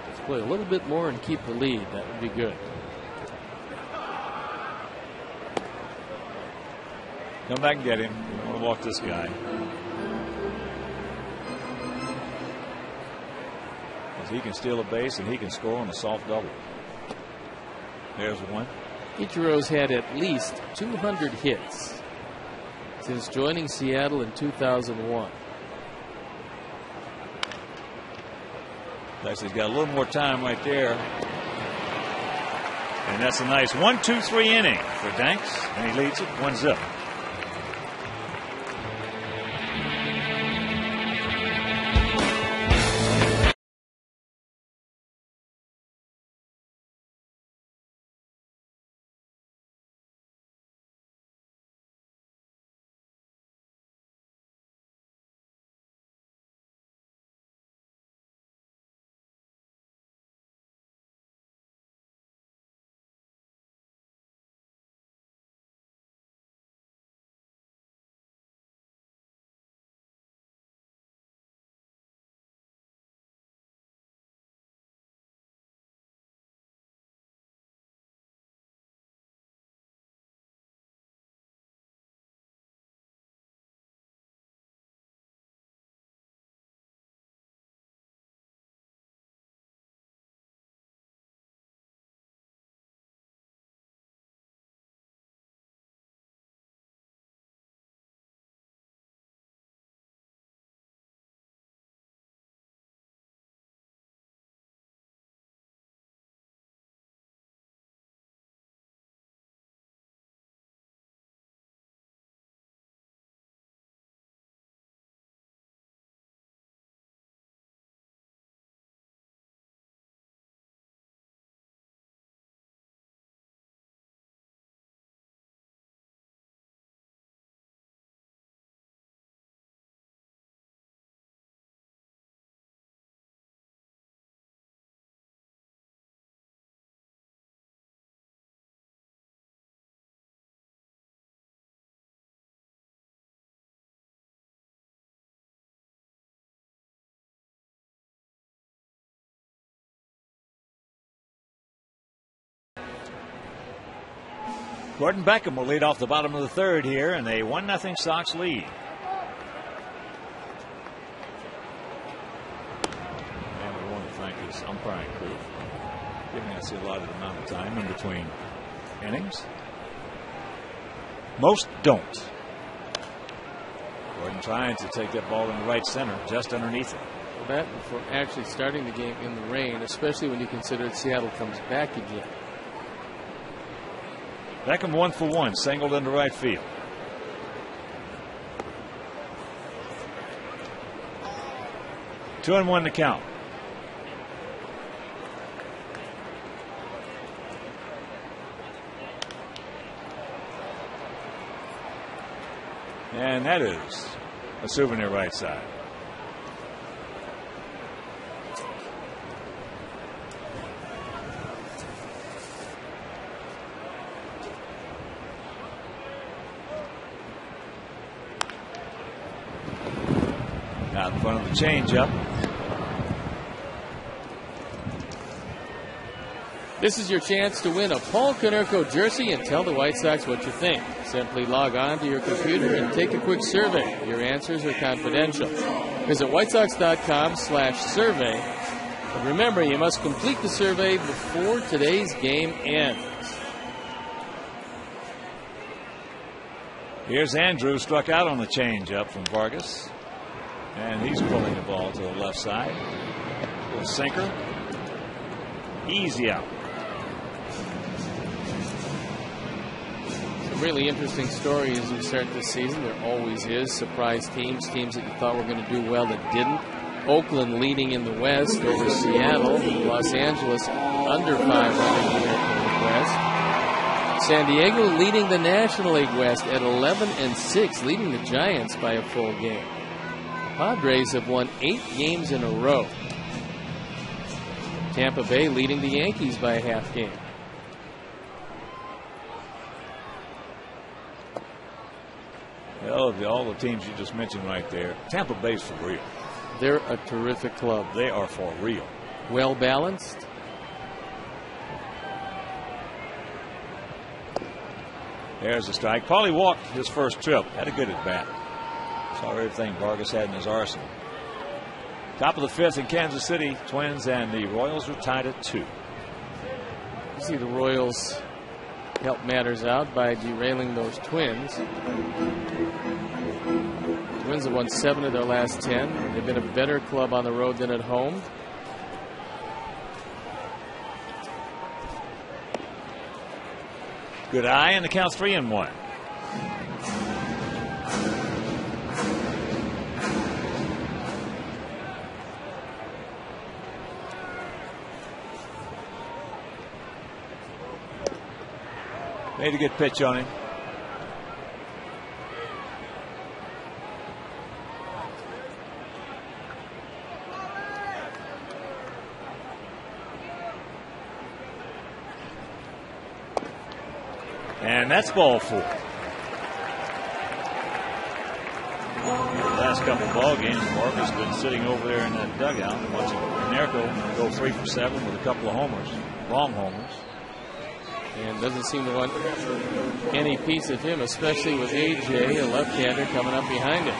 Let's play a little bit more and keep the lead. That would be good. Come back and get him. We don't want to walk this guy. He can steal a base and he can score on a soft double. There's one. Ichiro's had at least 200 hits since joining Seattle in 2001. He's got a little more time right there. And that's a nice 1-2-3 inning for Danks. And he leads it 1-0. Gordon Beckham will lead off the bottom of the third here, and a 1-0 Sox lead. And we want to thank his umpiring crew, giving us a lot of the amount of time in between innings. Most don't. Gordon trying to take that ball in the right center, just underneath it. Well, that for actually starting the game in the rain, especially when you consider Seattle comes back again. Beckham 1 for 1, singled into right field. Two and 1 to count. And that is a souvenir right side. Out in front of the changeup. This is your chance to win a Paul Konerko jersey and tell the White Sox what you think. Simply log on to your computer and take a quick survey. Your answers are confidential. Visit whitesox.com/survey. And remember, you must complete the survey before today's game ends. Here's Andrew, struck out on the changeup from Vargas. And he's pulling the ball to the left side. Little sinker. Easy out. It's a really interesting story as we start this season. There always is. Surprise teams that you thought were going to do well that didn't. Oakland leading in the West over Seattle. Los Angeles under 500 in the American West. San Diego leading the National League West at 11-6, leading the Giants by a full game. Padres have won 8 games in a row. Tampa Bay leading the Yankees by a half game. Well, of all the teams you just mentioned right there, Tampa Bay's for real. They're a terrific club. They are for real. Well balanced. There's a strike. Paulie walked his first trip. Had a good at bat. Saw everything Vargas had in his arsenal. Top of the 5th in Kansas City. Twins and the Royals are tied at 2. You see the Royals help matters out by derailing those Twins. Twins have won 7 of their last 10. They've been a better club on the road than at home. Good eye, and the count's 3-1. Made a good pitch on him. And that's ball 4. The last couple of ball games, Mark has been sitting over there in that dugout watching Konerko go 3 for 7 with a couple of homers, long homers. And doesn't seem to want any piece of him, especially with A.J., a left-hander, coming up behind him.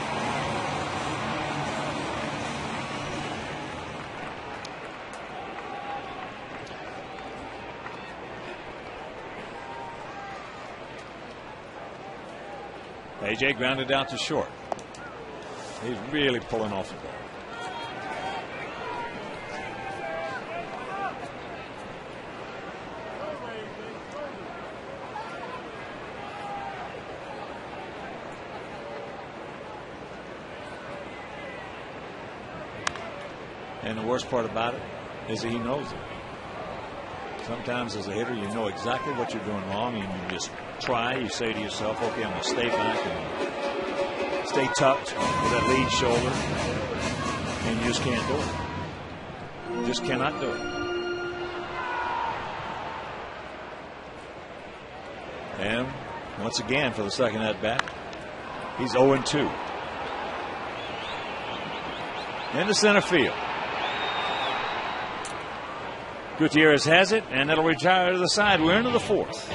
A.J. grounded out to short. He's really pulling off the ball. And the worst part about it is that he knows it. Sometimes as a hitter, you know exactly what you're doing wrong, and you just try. You say to yourself, okay, I'm going to stay back and stay tucked with that lead shoulder, and you just can't do it. You just cannot do it. And once again, for the second at bat, he's 0-2. Into center field. Gutierrez has it, and it'll retire to the side. We're into the 4th.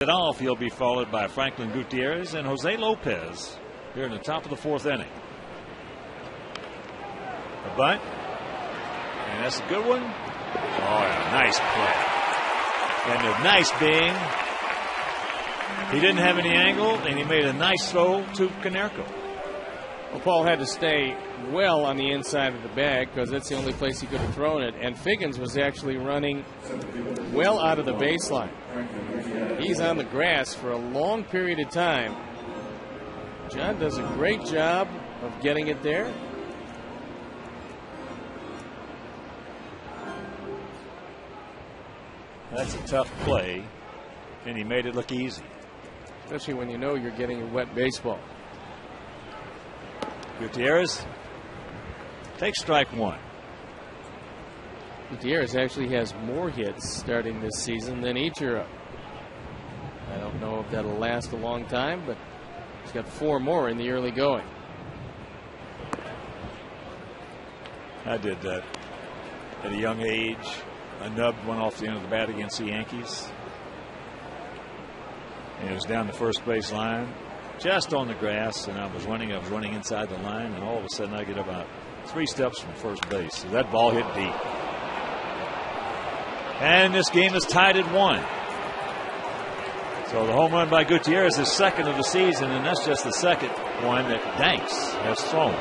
it off. He'll be followed by Franklin Gutierrez and Jose Lopez here in the top of the 4th inning. A bunt, and that's a good one. Oh, yeah, nice play. And a nice being. He didn't have any angle, and he made a nice throw to Konerko. Well, Paul had to stay well on the inside of the bag because that's the only place he could have thrown it. And Figgins was actually running well out of the baseline. He's on the grass for a long period of time. John does a great job of getting it there. That's a tough play, and he made it look easy. Especially when you know you're getting a wet baseball. Gutierrez takes strike 1. Gutierrez actually has more hits starting this season than Ichiro. I don't know if that'll last a long time, but he's got 4 more in the early going. I did that at a young age. I nubbed one off the end of the bat against the Yankees. And it was down the first base line, just on the grass, and I was running inside the line, and all of a sudden I get about 3 steps from first base. So that ball hit deep. And this game is tied at 1. So the home run by Gutierrez is 2nd of the season, and that's just the 2nd one that Danks has thrown.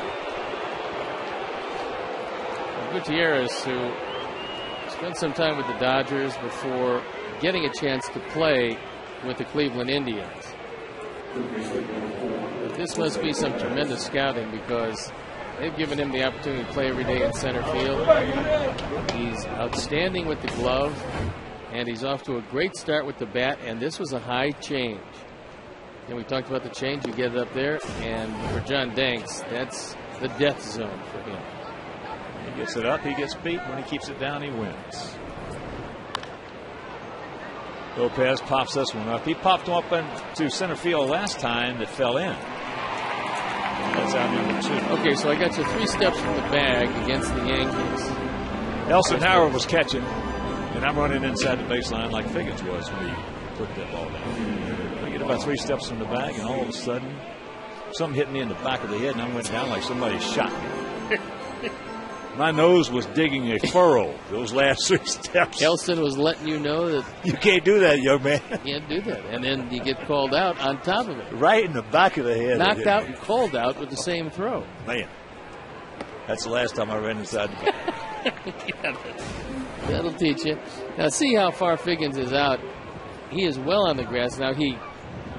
Gutierrez, who spent some time with the Dodgers before getting a chance to play with the Cleveland Indians. But this must be some tremendous scouting because they've given him the opportunity to play every day in center field. He's outstanding with the glove, and he's off to a great start with the bat, and this was a high change. And we talked about the change. You get it up there, and for John Danks, that's the death zone for him. He gets it up, he gets beat. When he keeps it down, he wins. Lopez pops this one up. He popped him up into center field last time that fell in. That's out number 2. Okay, so I got you 3 steps from the bag against the Yankees. Elson Howard was catching, and I'm running inside the baseline like Figgins was when he put that ball down. I get about 3 steps from the bag, and all of a sudden, something hit me in the back of the head, and I went down like somebody shot me. My nose was digging a furrow those last 3 steps. Elson was letting you know that you can't do that, young man. You can't do that. And then you get called out on top of it. Right in the back of the head. Knocked out and called out with the same throw. Man, that's the last time I ran inside the bag. Yeah, that'll teach you. Now see how far Figgins is out. He is well on the grass. Now he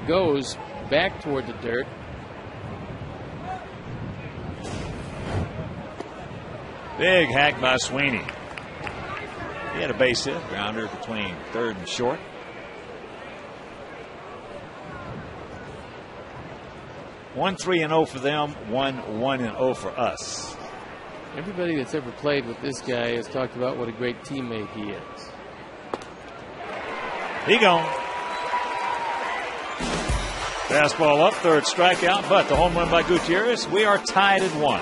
goes back toward the dirt. Big hack by Sweeney. He had a base hit, grounder between 3rd and short. One 3-0 for them, 1-1-0 for us. Everybody that's ever played with this guy has talked about what a great teammate he is. He gone. Fastball up, 3rd strikeout, but the home run by Gutierrez. We are tied at 1.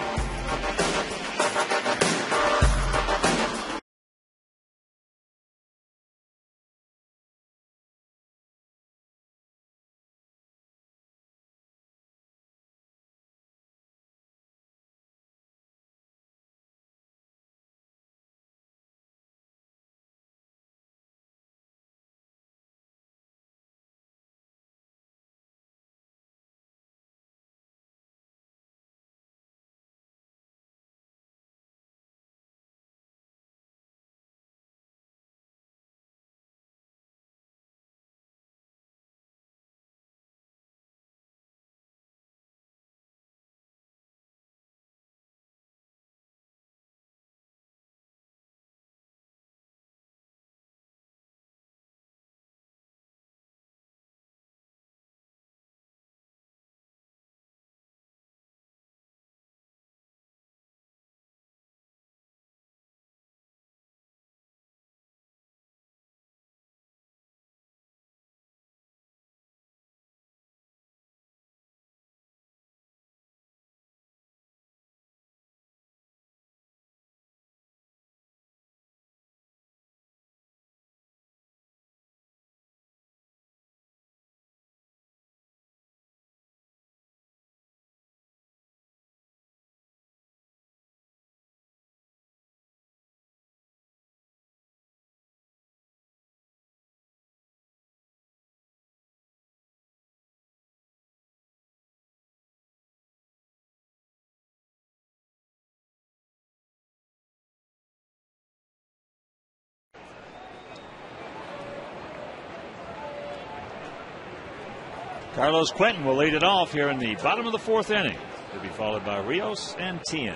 Carlos Quentin will lead it off here in the bottom of the 4th inning. To be followed by Rios and Tien.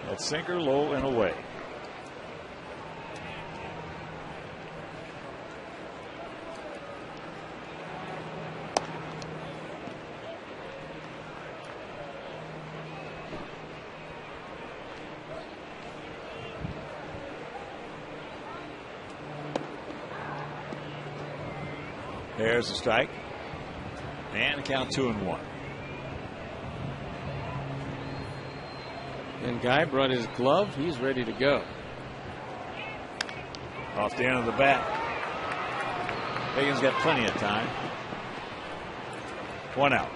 That sinker low and away. There's the strike. And count 2-1. And Guy brought his glove. He's ready to go. Off the end of the bat. Higgins got plenty of time. 1 out.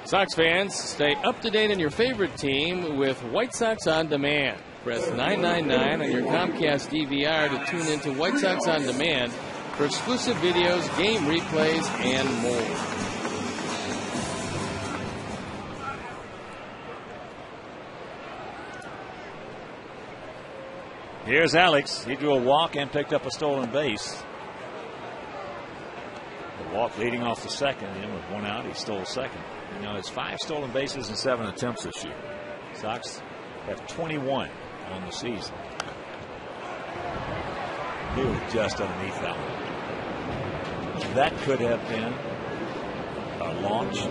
Sox fans, stay up to date on your favorite team with White Sox On Demand. Press 999 on your Comcast DVR to tune into White Sox On Demand for exclusive videos, game replays, and more. Here's Alex. He drew a walk and picked up a stolen base. The walk leading off the second, and with 1 out, he stole second. You know, it's 5 stolen bases and 7 attempts this year. Sox have 21 on the season. He was just underneath that one. That could have been a launched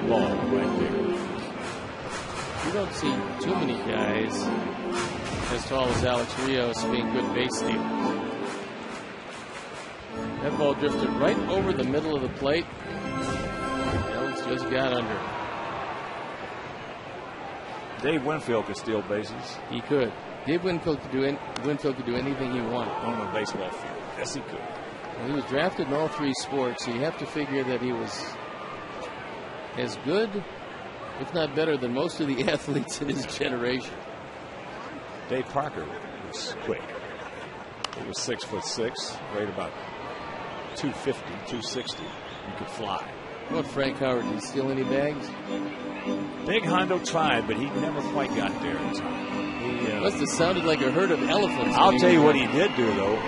ball right there. You don't see too many guys as tall as Alex Rios being good base stealers. That ball drifted right over the middle of the plate. Alex just got under it. Dave Winfield could steal bases. He could. Dave Winfield could do anything he wanted on the baseball field. Yes, he could. Well, he was drafted in all 3 sports, so you have to figure that he was as good, if not better, than most of the athletes in his generation. Dave Parker was quick. He was 6'6", weighed about 250, 260. He could fly. What about Frank Howard? Did he steal any bags? Big Hondo tried, but he never quite got there in time. Must have sounded like a herd of elephants. I'll tell you what he did do, though.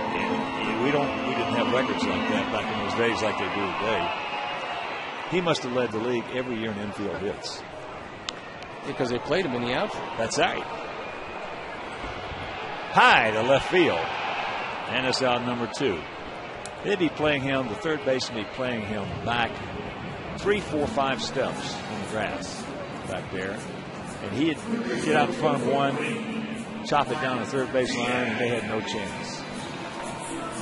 We didn't have records like that back in those days like they do today. He must have led the league every year in infield hits. Because they played him in the outfield. That's right. High to left field. And it's out number 2. They'd be playing him, the third baseman be playing him back 3, 4, 5 steps in the grass back there. And he'd get out in front of one, chop it down the third base line, and they had no chance.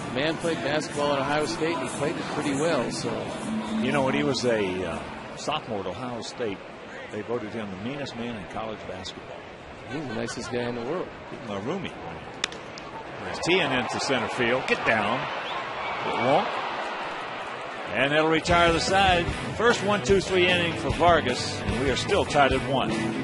The man played basketball at Ohio State, and he played it pretty well. So, you know, when he was a sophomore at Ohio State, they voted him the meanest man in college basketball. He's the nicest guy in the world. My roomie. There's Tien into center field. Get down. It won't. And that'll retire the side. First 1, 2, 3 inning for Vargas, and we are still tied at 1.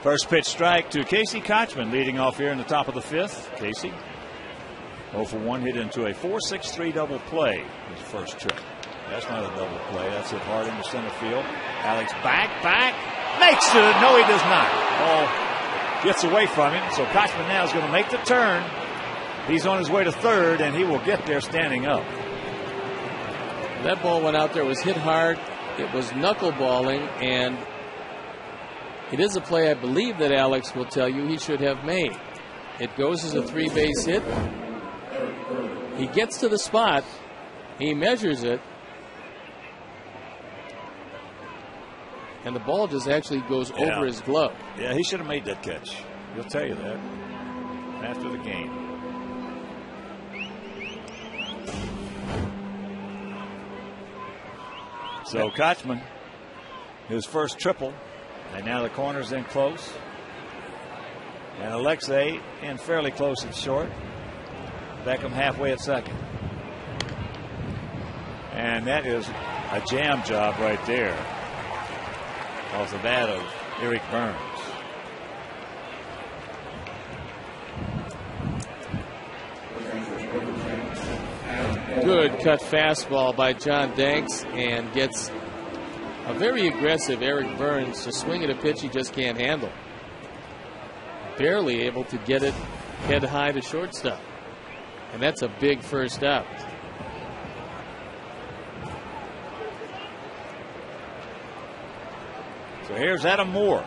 First pitch strike to Casey Kotchman, leading off here in the top of the fifth. Casey 0 for 1, hit into a 4-6-3 double play his first trip. That's not a double play. That's hit hard into center field. Alex back, makes it. No, he does not. Ball gets away from him. So Kotchman now is going to make the turn. He's on his way to third, and he will get there standing up. That ball went out there, was hit hard. It was knuckleballing, and it is a play I believe that Alex will tell you he should have made. It goes as a 3-base hit. He gets to the spot. He measures it. And the ball just actually goes over his glove. Yeah, he should have made that catch. He'll tell you that after the game. So Kotchman, his first triple, and now the corner's in close. And Alexei in fairly close at short. Beckham halfway at second. And that is a jam job right there off the bat of Eric Burns. Good cut fastball by John Danks, and gets a very aggressive Eric Burns to swing at a pitch he just can't handle. Barely able to get it head high to shortstop. And that's a big first out. So here's Adam Moore.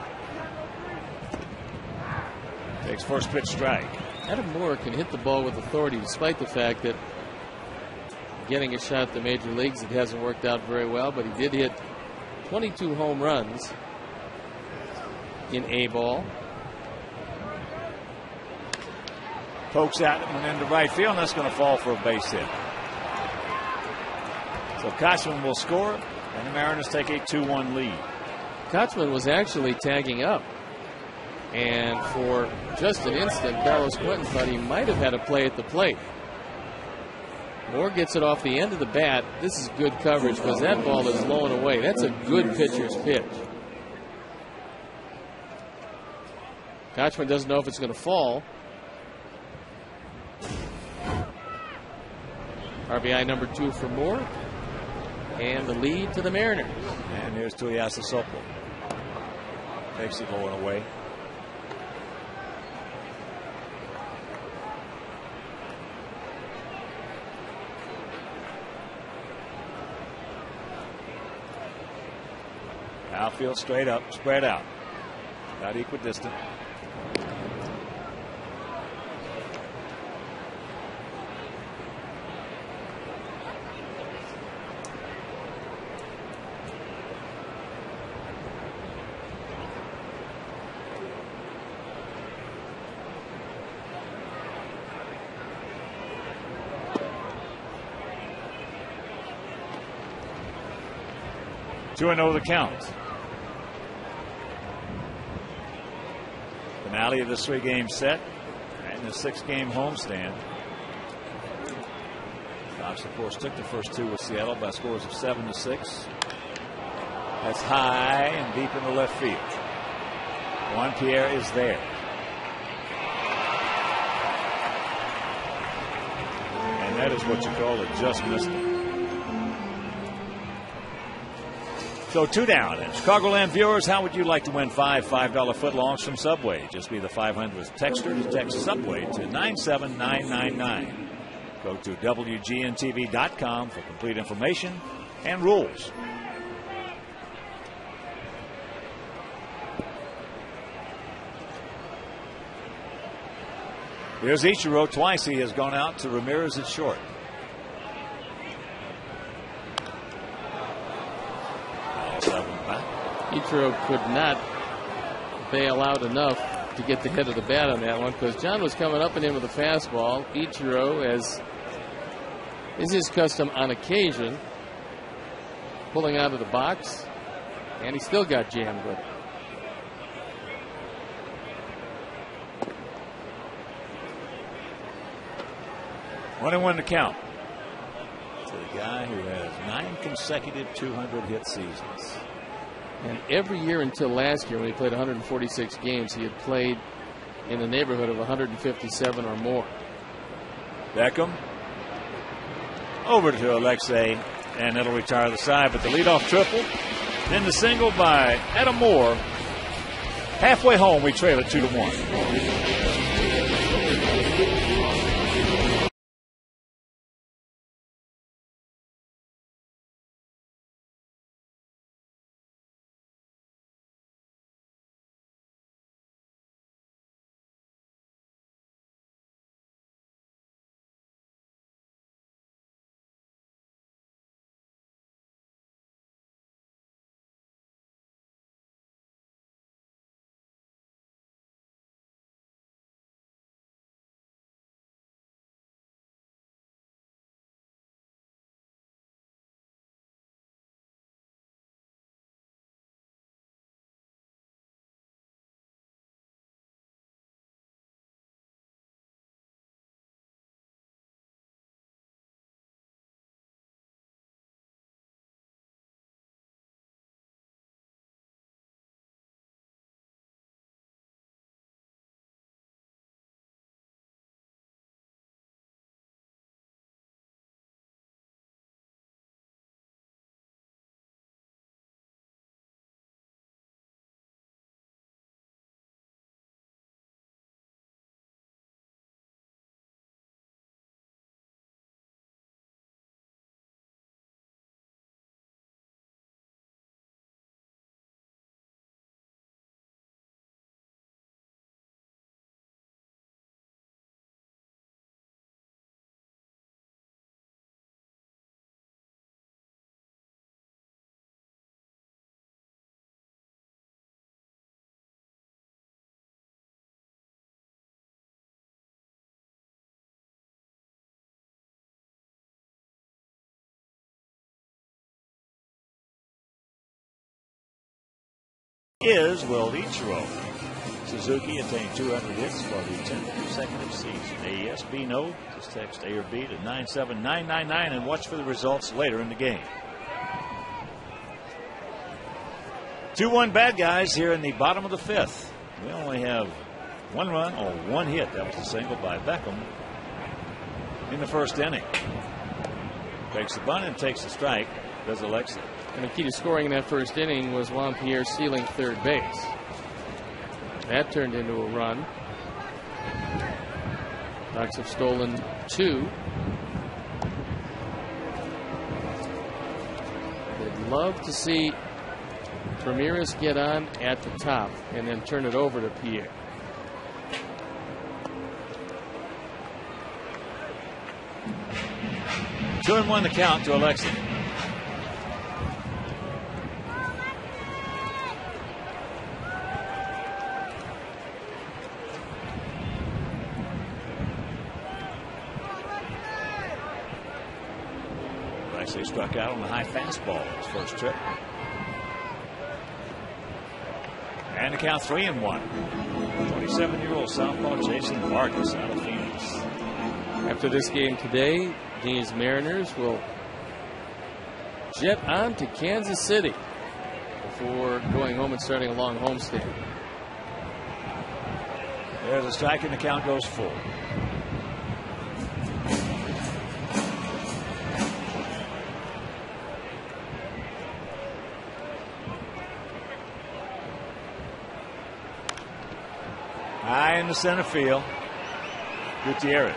Takes first pitch strike. Adam Moore can hit the ball with authority, despite the fact that getting a shot at the major leagues, it hasn't worked out very well, but he did hit 22 home runs in A-ball. Pokes at him and into right field, and that's going to fall for a base hit. So Kotchman will score, and the Mariners take a 2-1 lead. Kotchman was actually tagging up, and for just an instant, Carlos Quentin thought he might have had a play at the plate. Moore gets it off the end of the bat. This is good coverage because that ball is low and away. That's a good pitcher's pitch. Kotchman doesn't know if it's going to fall. RBI number 2 for Moore. And the lead to the Mariners. And here's Tuiasa Sopel. Takes it low and away. Outfield straight up, spread out. Not equidistant. Two and 0 the count. Finale of this 3-game set and the 6-game homestand. Sox, of course, took the first 2 with Seattle by scores of 7-6. That's high and deep in the left field. Juan Pierre is there. And that is what you call a just missed it. So 2 down. And Chicagoland viewers, how would you like to win 5 $5 footlongs from Subway? Just be the 500th texter to text Subway to 97999. Go to WGNTV.com for complete information and rules. Here's Ichiro. Twice he has gone out to Ramirez at short. Ichiro could not bail out enough to get the head of the bat on that one because John was coming up and in with a fastball. Ichiro, as is his custom on occasion, pulling out of the box, and he still got jammed with it. One and 1 to count to the guy who has 9 consecutive 200-hit seasons. And every year until last year, when he played 146 games, he had played in the neighborhood of 157 or more. Beckham over to Alexei, and it'll retire the side. But the leadoff triple, then the single by Adam Moore. Halfway home, we trail it 2-1. Is Will Ichiro. Suzuki attained 200 hits for the 10th consecutive season. AES, B, no. Just text A or B to 97999 and watch for the results later in the game. 2-1 bad guys here in the bottom of the fifth. We only have one run or one hit. That was a single by Beckham in the first inning. Takes the bunt and takes the strike. Does Alexei. And the key to scoring in that first inning was Juan Pierre stealing third base. That turned into a run. Ducks have stolen 2. They'd love to see Ramirez get on at the top and then turn it over to Pierre. Two and one the count to Alexei. Alexei struck out on the high fastball his first trip. And the count 3-1. 27-year-old southpaw Jason Vargas out of Phoenix. After this game today, these Mariners will jet on to Kansas City before going home and starting a long homestand. There's a strike and the count goes full. High in the center field, Gutierrez.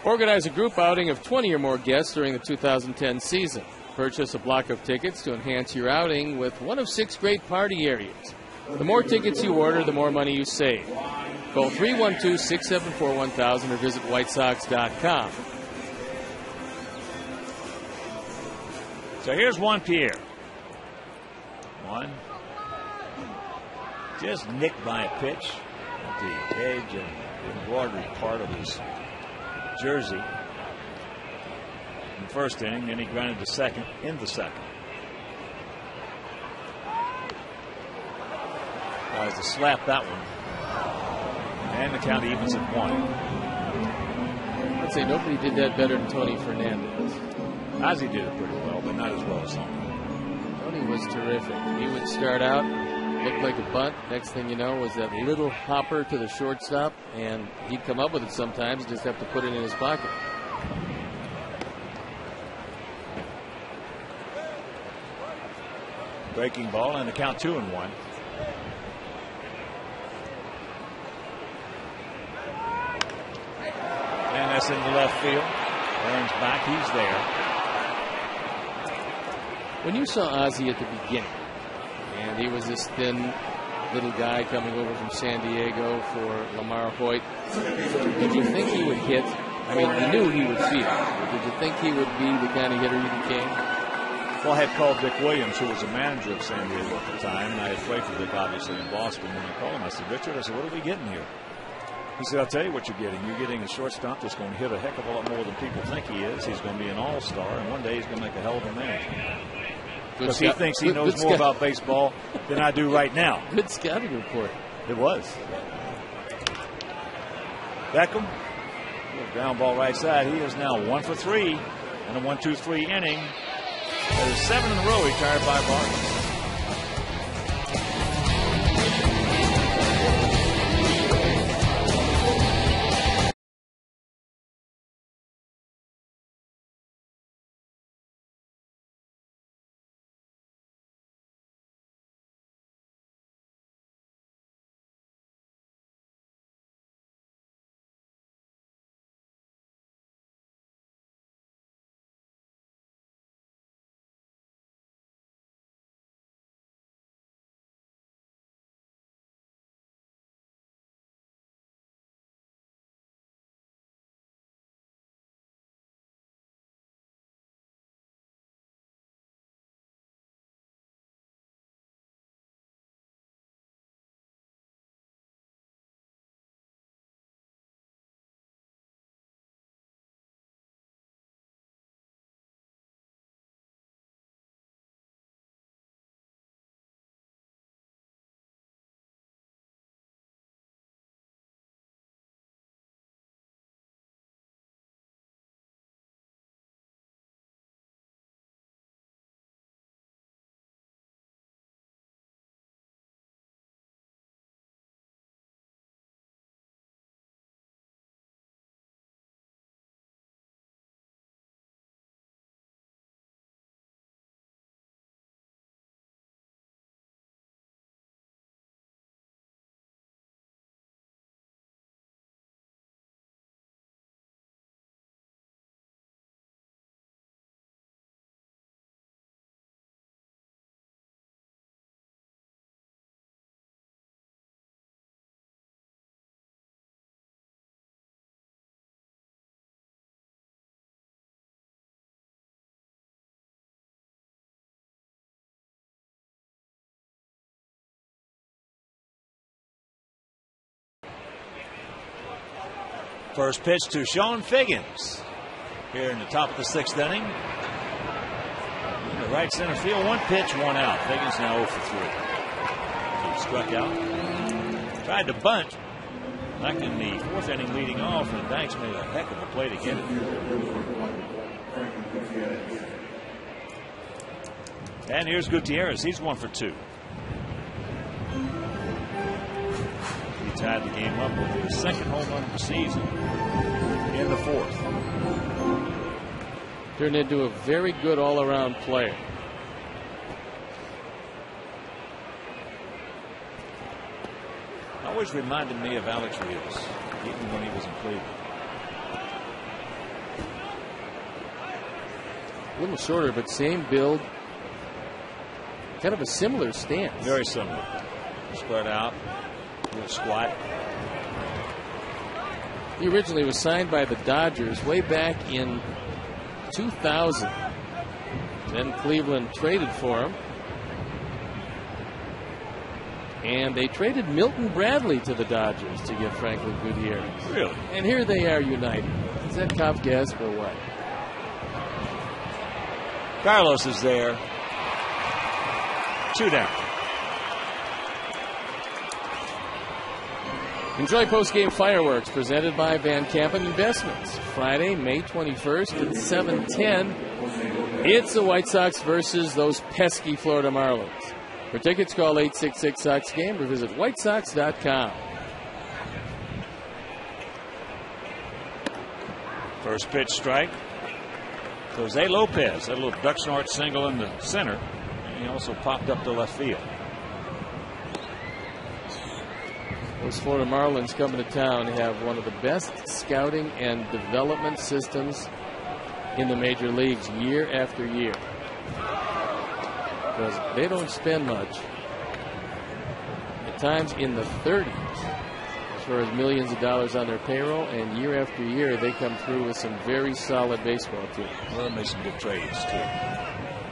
Organize a group outing of 20 or more guests during the 2010 season. Purchase a block of tickets to enhance your outing with one of 6 great party areas. The more tickets you order, the more money you save. Call 312-674-1000 or visit whitesox.com. So here's Juan Pierre. One. Just nicked by a pitch at the edge and embroidered part of his jersey in the first inning. Then he grounded to second in the second. Tries to slap that one. And the count evens at 1. I'd say nobody did that better than Tony Fernandez. Ozzie did it pretty well, but not as well as Tony. Tony was terrific. He would start out, look like a bunt. Next thing you know was that little hopper to the shortstop, and he'd come up with it sometimes, just have to put it in his pocket. Breaking ball and the count 2-1. And that's in the left field. Burns back, he's there. When you saw Ozzie at the beginning, and he was this thin little guy coming over from San Diego for Lamar Hoyt, did you think he would hit? I mean, you knew he would field, but did you think he would be the kind of hitter he became? Well, I had called Dick Williams, who was the manager of San Diego at the time, and I had played for Dick, obviously, in Boston. When I called him, I said, Richard, what are we getting here? He said, I'll tell you what you're getting. You're getting a shortstop that's going to hit a heck of a lot more than people think he is. He's going to be an all-star, and one day he's going to make a hell of a manager. Because he thinks he knows more about baseball than I do right now. Good scouting report. It was. Beckham, ground ball right side. He is now 1 for 3 in a 1-2-3 inning. That is 7 in a row retired by Vargas. First pitch to Sean Figgins here in the top of the 6th inning. In the right center field, 1 pitch, 1 out. Figgins now 0 for 3. He struck out. Tried to bunt back in the 4th inning leading off, and Banks made a heck of a play to get it. And here's Gutierrez. He's 1 for 2. He tied the game up with his 2nd home run of the season in the 4th. Turned into a very good all-around player. Always reminded me of Alex Rios, even when he was in Cleveland. A little shorter, but same build. Kind of a similar stance. Very similar. Spread out. A little squat. He originally was signed by the Dodgers way back in 2000. Then Cleveland traded for him. And they traded Milton Bradley to the Dodgers to get Franklin Gutierrez. Really? And here they are united. Is that Kafka or what? Carlos is there. 2 down. Enjoy post-game fireworks presented by Van Kampen Investments. Friday, May 21st at 7:10. It's the White Sox versus those pesky Florida Marlins. For tickets, call 866-SOX-GAME or visit whitesox.com. First pitch strike. Jose Lopez had a little duck snort single in the center, and he also popped up to left field. Those Florida Marlins coming to town have one of the best scouting and development systems in the major leagues year after year. Because they don't spend much. At times in the 30s as far as millions of dollars on their payroll, and year after year they come through with some very solid baseball teams. Well, they make some good trades too.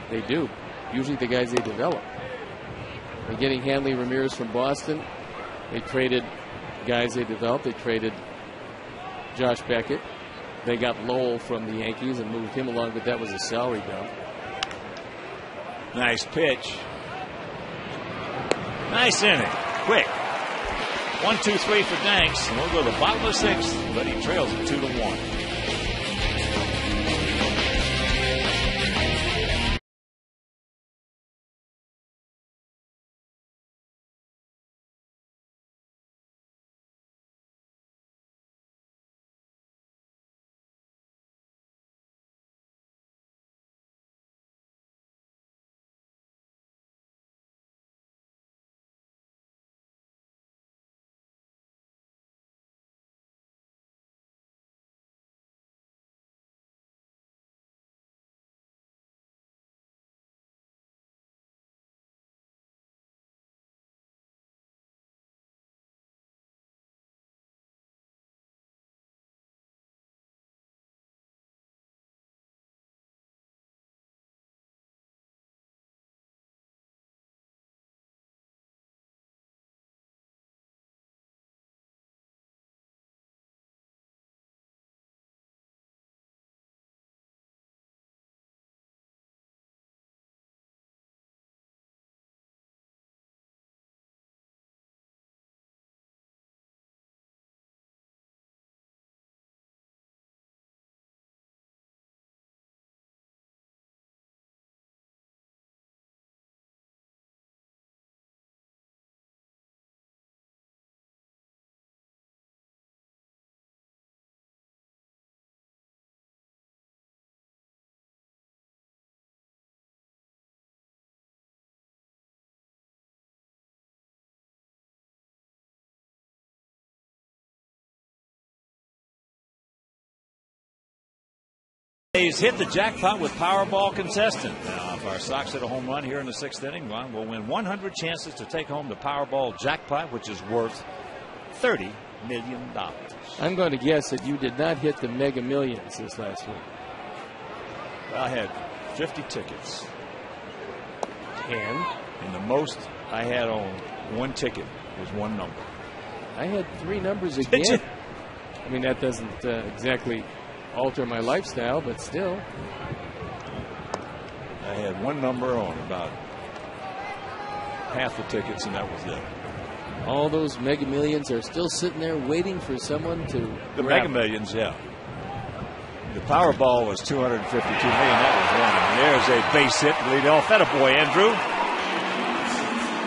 They do. Usually the guys they develop. They're getting Hanley Ramirez from Boston. They traded guys they developed. They traded Josh Beckett. They got Lowell from the Yankees and moved him along, but that was a salary dump. Nice pitch. Nice inning. Quick. 1-2-3 for Danks. And we'll go to the bottom of the 6th, but he trails it 2-1. He's hit the jackpot with Powerball contestant. Now, if our Sox hit a home run here in the 6th inning, we'll win 100 chances to take home the Powerball jackpot, which is worth $30 million. I'm going to guess that you did not hit the Mega Millions this last week. I had 50 tickets. And the most I had on one ticket was one number. I had 3 numbers again. I mean, that doesn't exactly alter my lifestyle, but still. I had one number on about half the tickets, and that was it. All those Mega Millions are still sitting there waiting for someone to The Mega Millions, yeah. The Powerball was $252 million. That was one. And there's a base hit to lead off. That a boy, Andrew.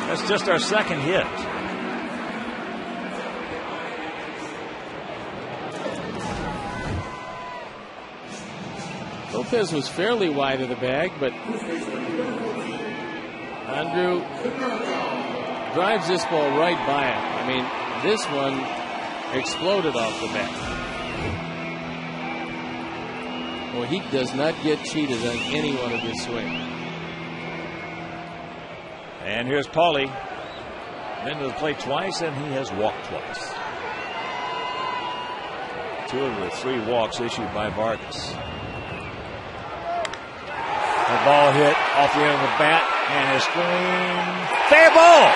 That's just our second hit. Lopez was fairly wide of the bag, but Andrew drives this ball right by him. I mean, this one exploded off the bat. Well, he does not get cheated on any one of his swings. And here's Paulie. Been to the plate twice, and he has walked twice. 2 of the 3 walks issued by Vargas. The ball hit off the end of the bat, and is going fair ball.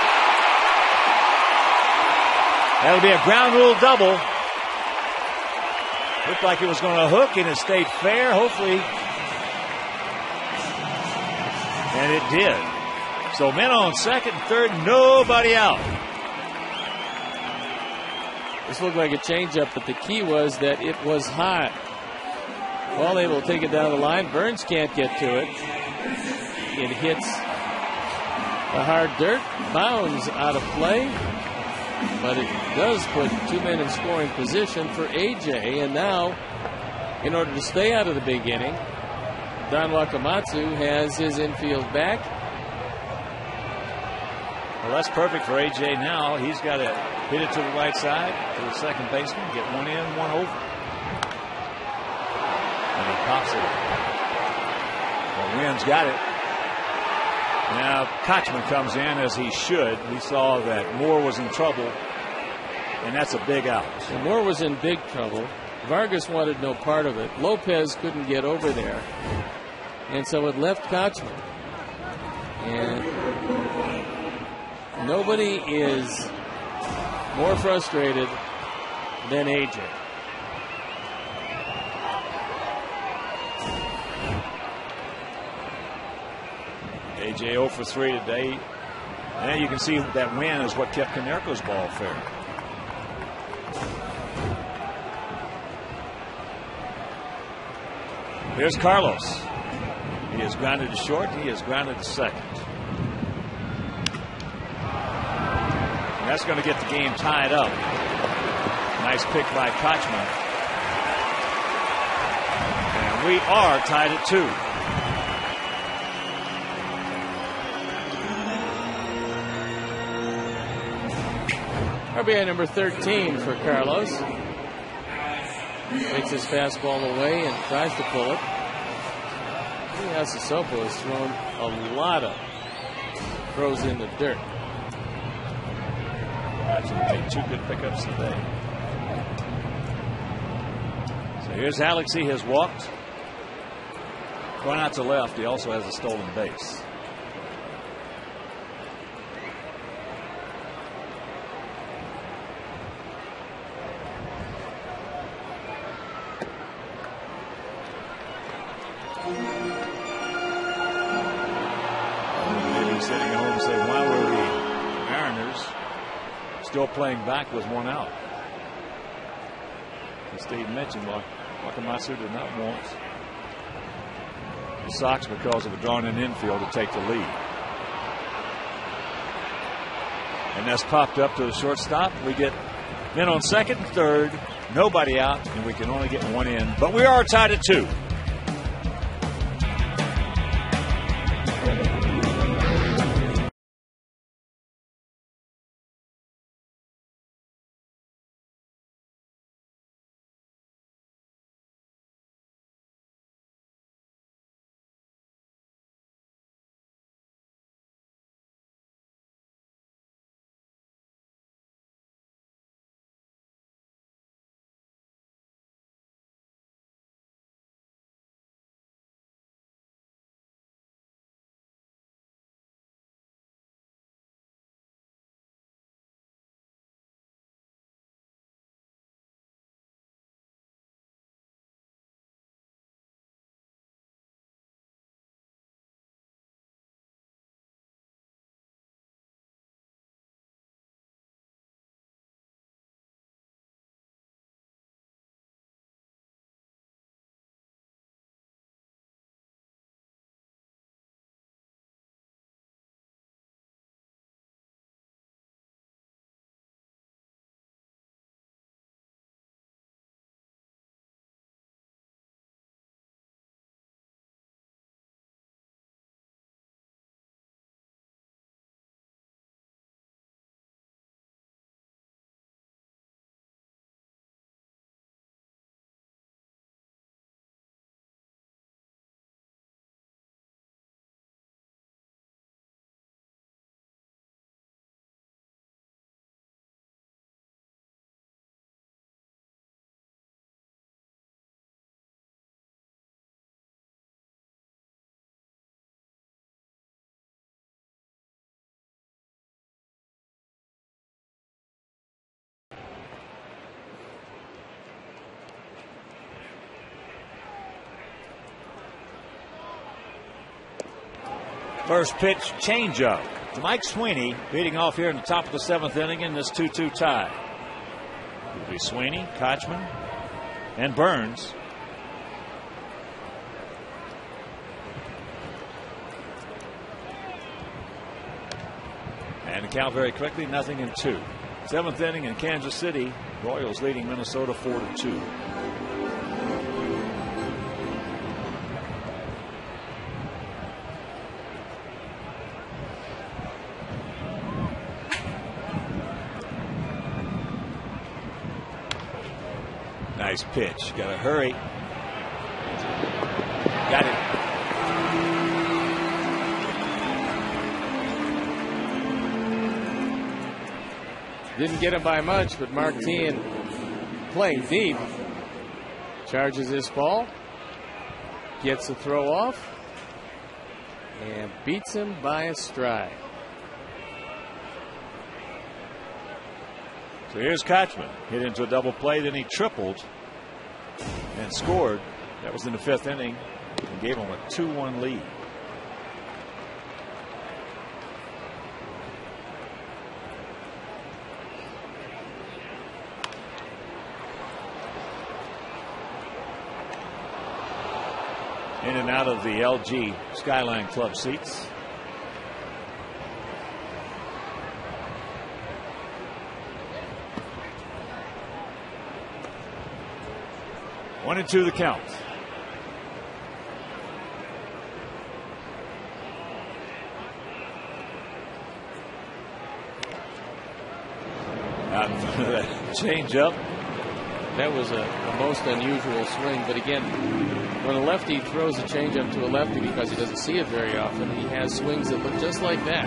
That'll be a ground rule double. Looked like it was going to hook, and it stayed fair, hopefully. And it did. So men on second and third, nobody out. This looked like a changeup, but the key was that it was high. Well, they will take it down the line. Burns can't get to it. It hits the hard dirt, bounds out of play, but it does put two men in scoring position for A.J. And now, in order to stay out of the big inning, Don Wakamatsu has his infield back. Well, that's perfect for A.J. now. He's got to hit it to the right side to the second baseman, get one in, one over. And he pops it. Well, Wynn's got it. Now Kochman comes in as he should. He saw that Moore was in trouble, and that's a big out. And Moore was in big trouble. Vargas wanted no part of it. Lopez couldn't get over there, and so it left Kochman. And nobody is more frustrated than A.J. A.J. 0 for 3 today. And you can see that win is what kept Konerko's ball fair. Here's Carlos. He is grounded to short. He is grounded to second. And that's going to get the game tied up. Nice pick by Kochman. And we are tied at 2. RBI number 13 for Carlos. Takes his fastball away and tries to pull it. Asasopo has thrown a lot of throws in the dirt. Actually made 2 good pickups today. So here's Alex. He has walked. Going out to left. He also has a stolen base. Sitting at home and say, why were the Mariners still playing back with 1 out? As Steve mentioned, Wakamatsu did not want the Sox, because of a drawn-in infield, to take the lead. And that's popped up to the shortstop. We get men on second and third, nobody out, and we can only get 1 in. But we are tied at 2. First pitch, changeup to Mike Sweeney, leading off here in the top of the 7th inning in this 2-2 tie. It'll be Sweeney, Kochman, and Burns. And the count very quickly, 0-2. Seventh inning in Kansas City. Royals leading Minnesota 4-2. Nice pitch. Got to hurry. Got it. Didn't get him by much, but Martin, playing deep, charges this ball, gets the throw off, and beats him by a stride. So here's Kotchman. Hit into a double play, then he tripled and scored. That was in the fifth inning and gave him a 2-1 lead. In and out of the LG Skyline Club seats. One and two the count. Out in front of that change up. That was a most unusual swing, but again, when a lefty throws a changeup to a lefty because he doesn't see it very often, he has swings that look just like that.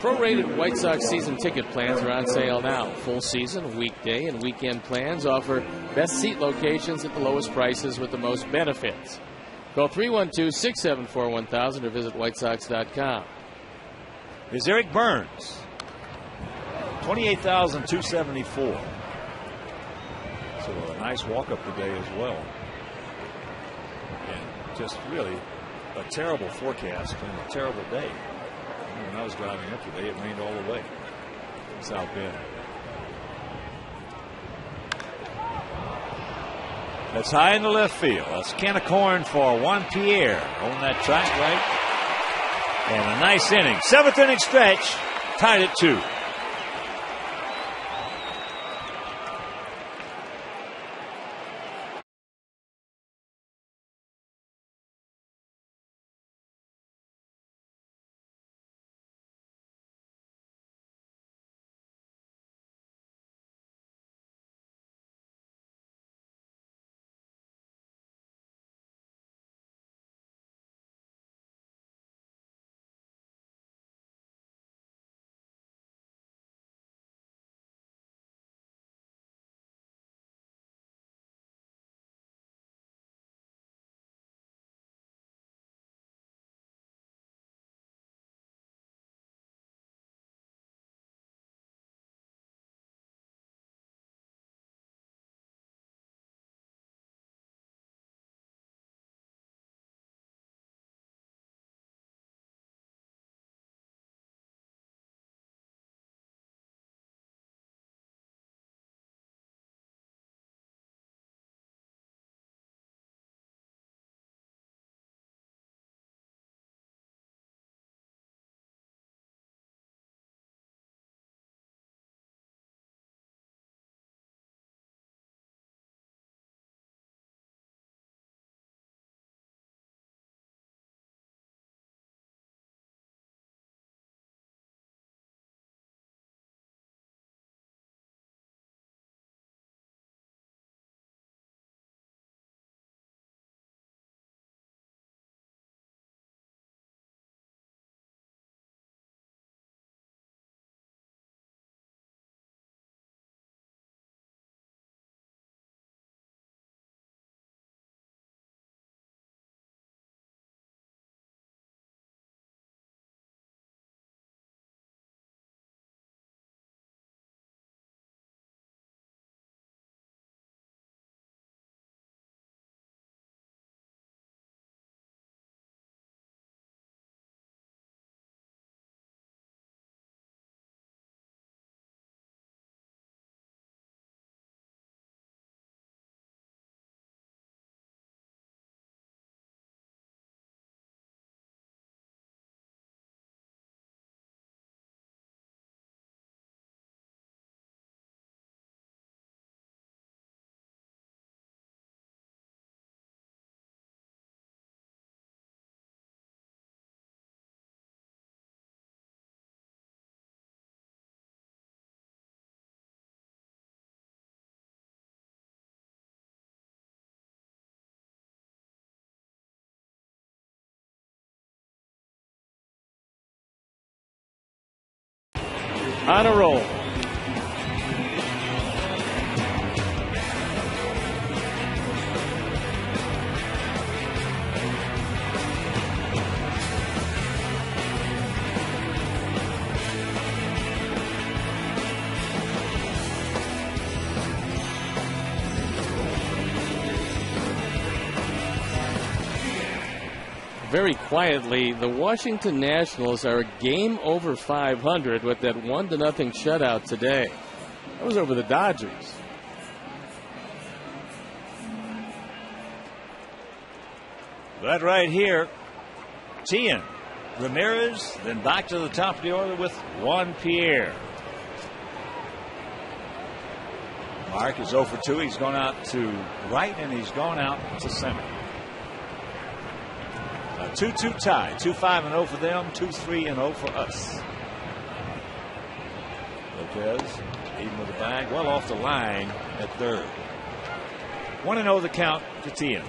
Prorated White Sox season ticket plans are on sale now. Full season, weekday, and weekend plans offer best seat locations at the lowest prices with the most benefits. Call 312-674-1000 or visit whitesox.com. Is Eric Burns. 28,274. So a nice walk-up today as well. And just really a terrible forecast and a terrible day. When I was driving up today, it rained all the way in South Bend. That's high in the left field. That's a can of corn for Juan Pierre on that track, right? And a nice inning. Seventh inning stretch. Tied at 2. on a roll. Very quietly, the Washington Nationals are a game over 500 with that 1-0 shutout today. That was over the Dodgers. That right here, Tian, Ramirez, then back to the top of the order with Juan Pierre. Mark is 0 for 2. He's gone out to right and he's gone out to center. A 2-2 tie. 2-5-0 for them. 2-3-0 for us. Lopez, even with the bag, well off the line at third. 1-0 the count to Tian.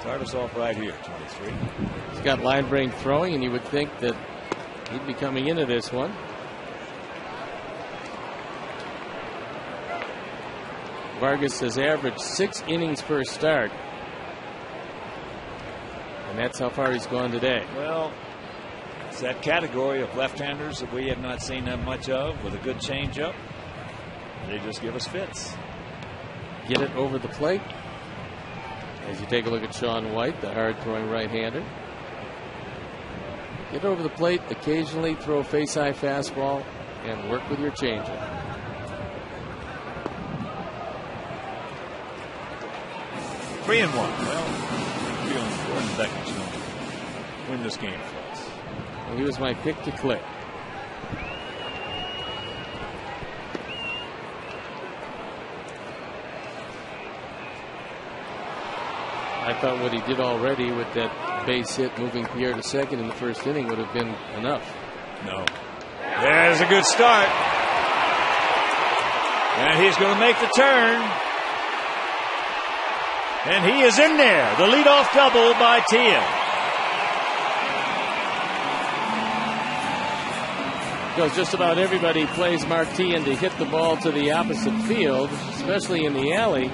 Start us off right here, 23. He's got line break throwing, and you would think that he'd be coming into this one. Vargas has averaged 6 innings per start. And that's how far he's gone today. Well, it's that category of left-handers that we have not seen that much of with a good changeup. They just give us fits. Get it over the plate. As you take a look at Sean White, the hard-throwing right-hander. Get over the plate, occasionally throw a face-high fastball, and work with your changeup. Three and one. Well, feeling Beckett's going to win this game for us. Well, he was my pick to click. I thought what he did already with that base hit moving Pierre to second in the first inning would have been enough. No. There's a good start. And he's going to make the turn. And he is in there. The leadoff double by Tian. Because just about everybody plays Mark Tian to hit the ball to the opposite field, especially in the alley.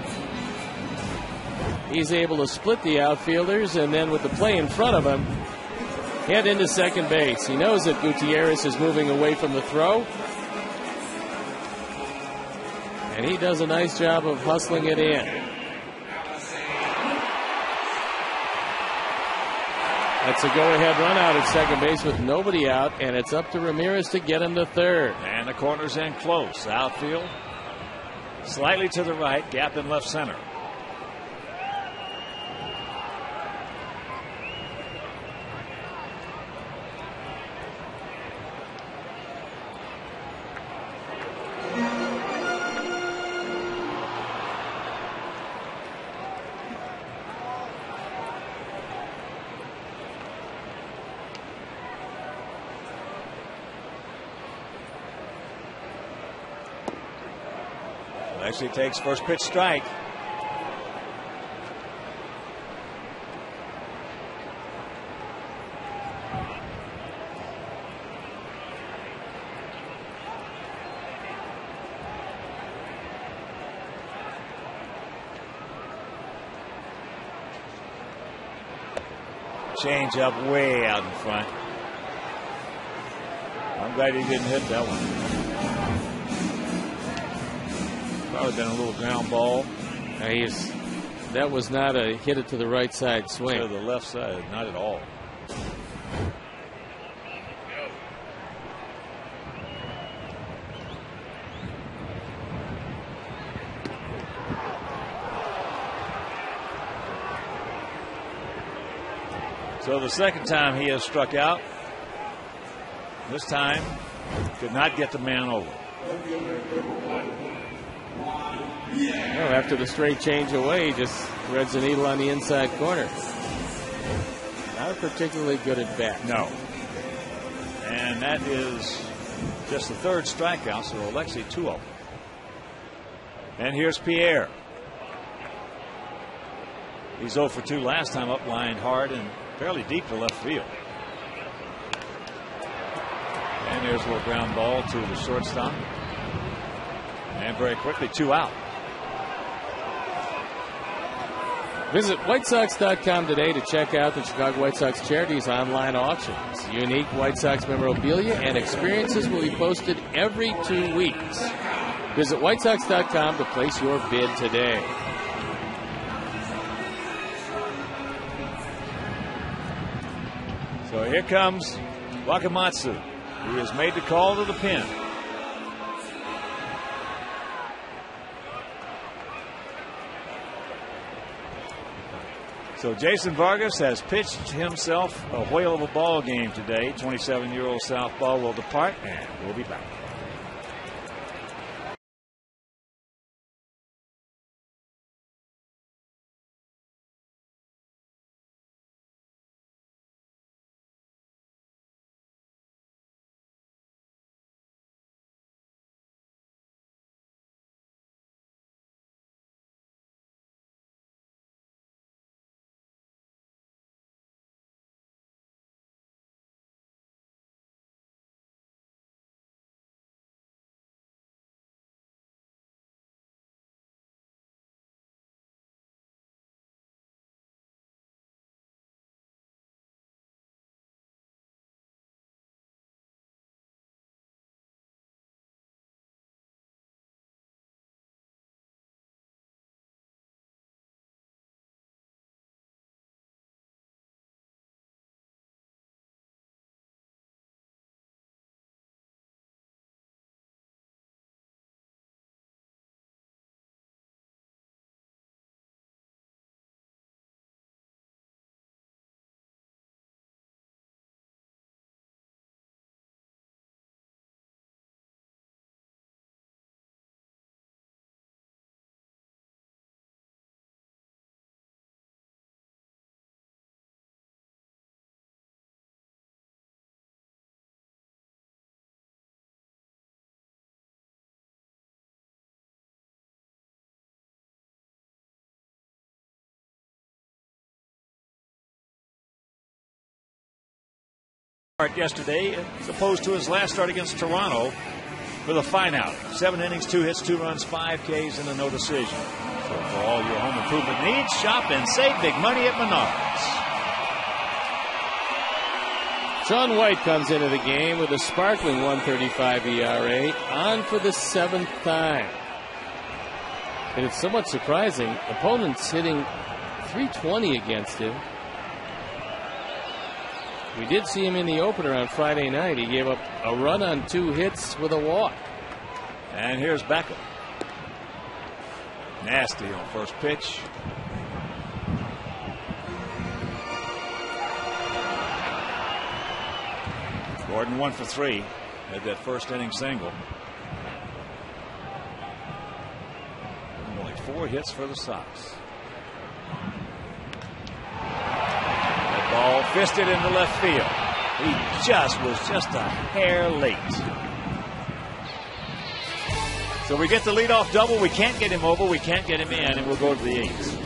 He's able to split the outfielders, and then with the play in front of him, head into second base. He knows that Gutierrez is moving away from the throw. And he does a nice job of hustling it in. That's a go-ahead run out at second base with nobody out, and it's up to Ramirez to get him to third. And the corner's in close. Outfield slightly to the right, gap in left center. Actually takes first pitch strike. Change up way out in front. I'm glad he didn't hit that one. Probably been a little ground ball. That was not a hit it to the right side swing. To the left side, not at all. So the second time he has struck out. This time could not get the man over. Well, after the straight change away, he just threads the needle on the inside corner. Not particularly good at bat. No. And that is just the third strikeout, so Alexei 2-0. And here's Pierre. He's 0 for 2 last time, up lined hard and fairly deep to left field. There's a little ground ball to the shortstop. And very quickly, 2 out. Visit WhiteSox.com today to check out the Chicago White Sox Charities online auctions. Unique White Sox memorabilia and experiences will be posted every 2 weeks. Visit WhiteSox.com to place your bid today. So here comes Wakamatsu, who has made the call to the pen. So Jason Vargas has pitched himself a whale of a ball game today. 27-year-old southpaw will depart, and we'll be back. Yesterday, as opposed to his last start against Toronto, with a fine out. 7 innings, 2 hits, 2 runs, 5 Ks, and a no decision. So for all your home improvement needs, shop and save big money at Menards. Sean White comes into the game with a sparkling 1.35 ERA, on for the 7th time. And it's somewhat surprising. Opponents hitting .320 against him. We did see him in the opener on Friday night. He gave up a run on 2 hits with a walk. And here's Beckham. Nasty on first pitch. Gordon 1 for 3. Had that first inning single. Only 4 hits for the Sox. Ball fisted into left field. He was just a hair late. So we get the leadoff double. We can't get him over. We can't get him in, and we'll go to the 8th.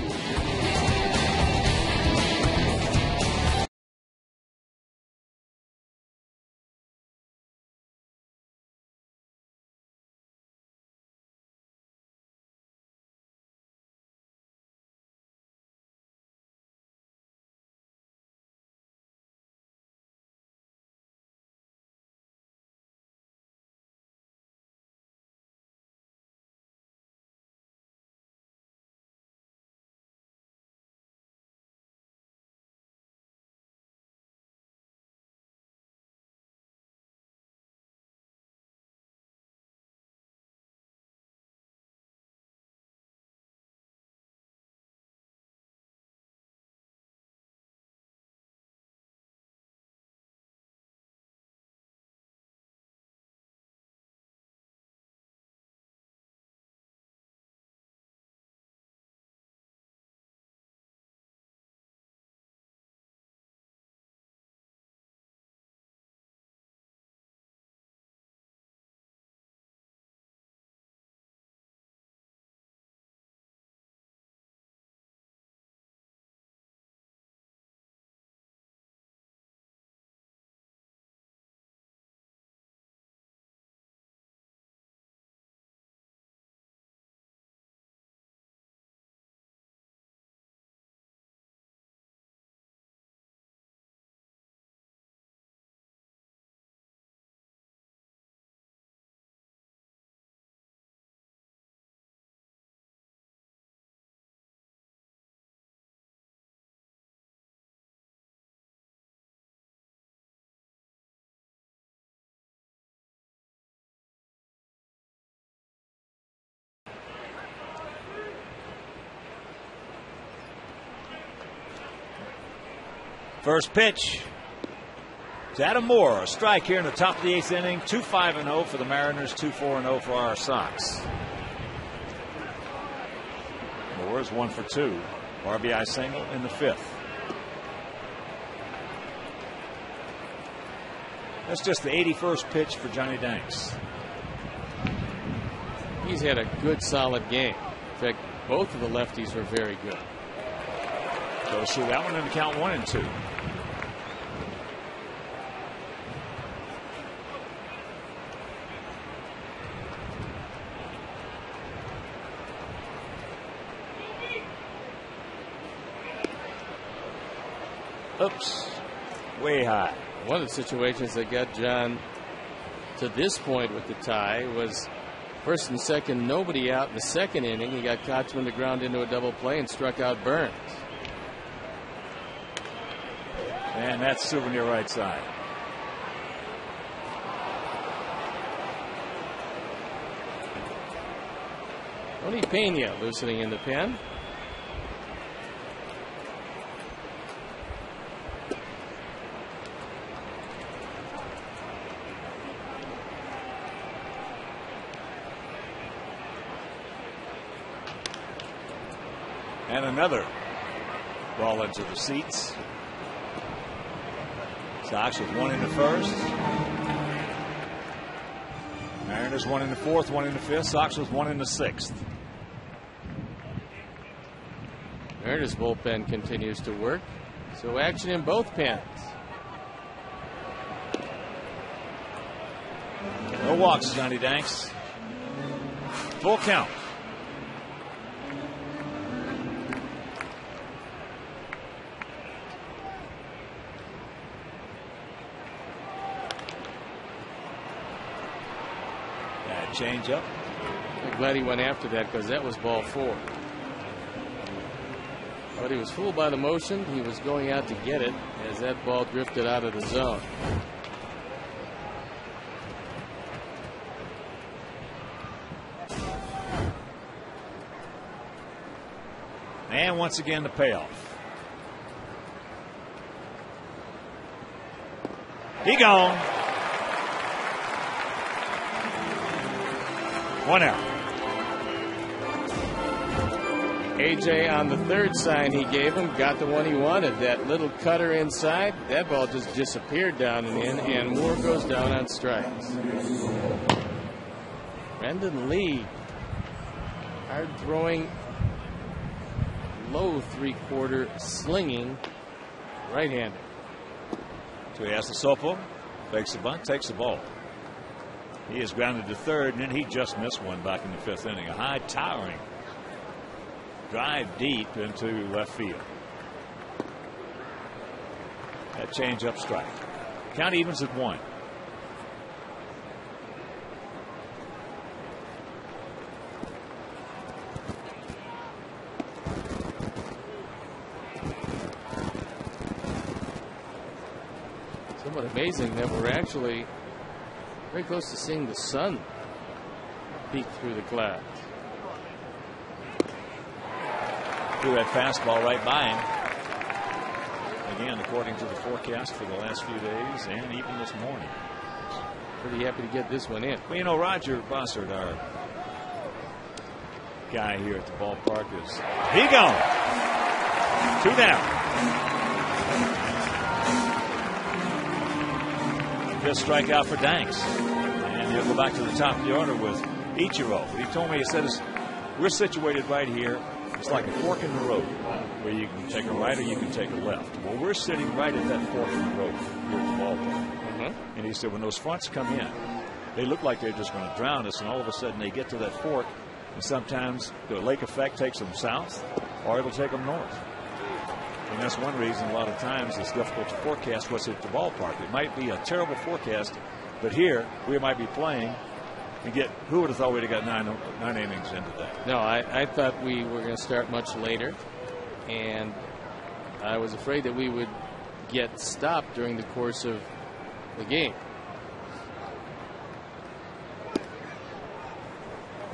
First pitch. It's Adam Moore, a strike here in the top of the 8th inning. 2-5-0 for the Mariners, 2-4-0 for our Sox. Moore is 1 for 2. RBI single in the 5th. That's just the 81st pitch for Johnny Danks. He's had a good, solid game. In fact, both of the lefties were very good. Goes through that one in the count 1-2. Oops. Way high. One of the situations that got John to this point with the tie was first and second, nobody out in the 2nd inning. He got Kotsman to ground into a double play and struck out Burns. And that's Souvenir right side. Tony Pena loosening in the pen. And another ball into the seats. Sox with 1 in the 1st. Mariners 1 in the 4th, 1 in the 5th. Sox with 1 in the 6th. Mariners bullpen continues to work. So action in both pens. No walks, Johnny Danks. Full count. Change up. I'm glad he went after that because that was ball 4. But he was fooled by the motion. He was going out to get it as that ball drifted out of the zone. And once again the payoff. He gone. 1 out. AJ on the 3rd sign he gave him got the one he wanted. That little cutter inside. That ball just disappeared down and in, and Moore goes down on strikes. Brendan Lee, hard throwing, low 3/4 slinging right-hander. So he has the softball, fakes the bunt, takes the ball. He is grounded to 3rd, and then he just missed one back in the 5th inning. A high towering drive deep into left field. That change up strike. Count evens at 1. Somewhat amazing that we're actually very close to seeing the sun peek through the clouds. Threw that fastball right by him. Again, according to the forecast for the last few days and even this morning. Pretty happy to get this one in. Well, you know, Roger Bossert, our guy here at the ballpark, is he gone. 2 down. Just strikeout for Danks. And he'll go back to the top of the order with Ichiro. He told me, he said, we're situated right here. It's like a fork in the road where you can take a right or you can take a left. Well, we're sitting right at that fork in the road here at the ballpark. And he said, when those fronts come in, they look like they're just going to drown us, and all of a sudden they get to that fork, and sometimes the lake effect takes them south, or it'll take them north. And that's one reason a lot of times it's difficult to forecast what's at the ballpark. It might be a terrible forecast, but here we might be playing and get, who would have thought we'd have got nine innings into that? No, I thought we were going to start much later, and I was afraid that we would get stopped during the course of the game.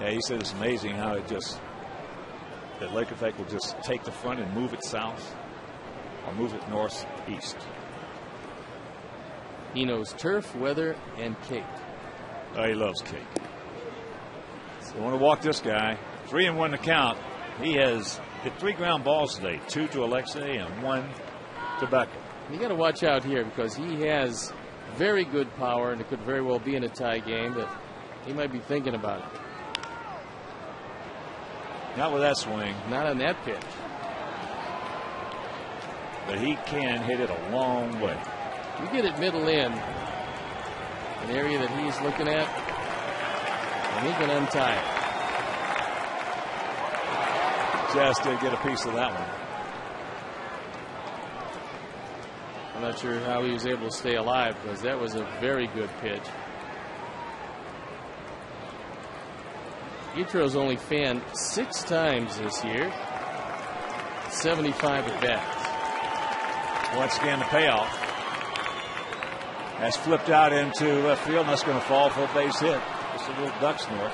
Yeah, he said it's amazing how it just, that lake effect will just take the front and move it south. or move it northeast. He knows turf, weather, and cake. Oh, he loves cake. So I want to walk this guy. 3-1 to count. He has hit 3 ground balls today, 2 to Alexei and 1 to Beckham. You got to watch out here because he has very good power, and it could very well be in a tie game, but he might be thinking about it. Not with that swing. Not on that pitch. But he can hit it a long way. You get it middle in, an area that he's looking at, and he can untie it. Just did get a piece of that one. I'm not sure how he was able to stay alive because that was a very good pitch. Ichiro's only fanned 6 times this year, 75 at bats. Once again, the payoff. That's flipped out into left field, and that's going to fall for a base hit. Just a little duck snort.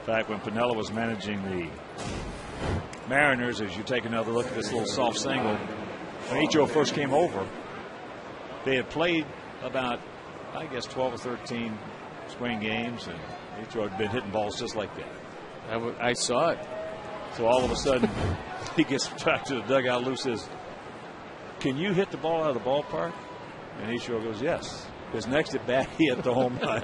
In fact, when Piniella was managing the Mariners, as you take another look at this little soft single, when Ichiro first came over, they had played about, I guess, 12 or 13 spring games, and Ichiro had been hitting balls just like that. I saw it. So all of a sudden, he gets back to the dugout. Lou says, "Can you hit the ball out of the ballpark?" And Ichiro goes, "Yes." His next at bat, he hit the home run.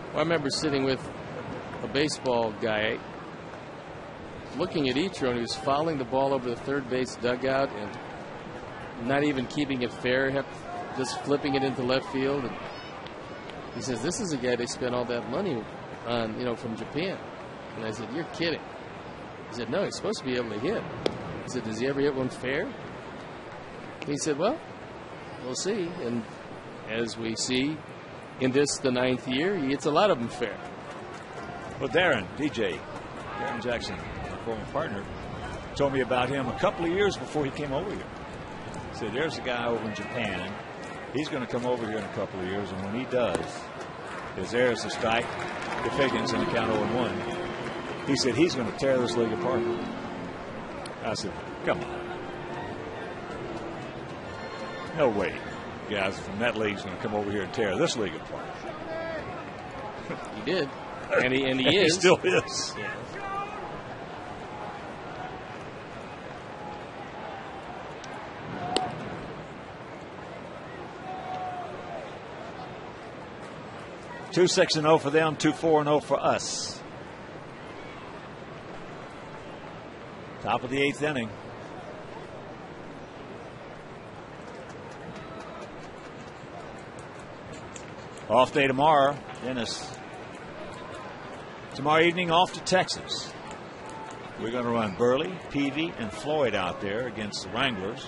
Well, I remember sitting with a baseball guy looking at Ichiro, and he was fouling the ball over the third base dugout and not even keeping it fair, just flipping it into left field. And he says, "This is a guy they spent all that money on, from Japan." And I said, "You're kidding." He said, "No, he's supposed to be able to hit." I said, "Does he ever hit one fair?" He said, "Well, we'll see." And as we see in this, the 9th year, he hits a lot of them fair. Well, Darren Jackson, my former partner, told me about him a couple of years before he came over here. He said, "There's a guy over in Japan. He's going to come over here in a couple of years, and when he does, his heirs to strike the Figgins in the count 0-1. He said he's going to tear this league apart." I said, "Come on. No way. Guys from that league's going to come over here and tear this league apart." He did. And he is. He still is. Yeah. Two 6-0 for them, 2-4-0 for us. Top of the 8th inning. Off day tomorrow, Dennis. Tomorrow evening, off to Texas. We're going to run Burley, Peavy, and Floyd out there against the Wranglers.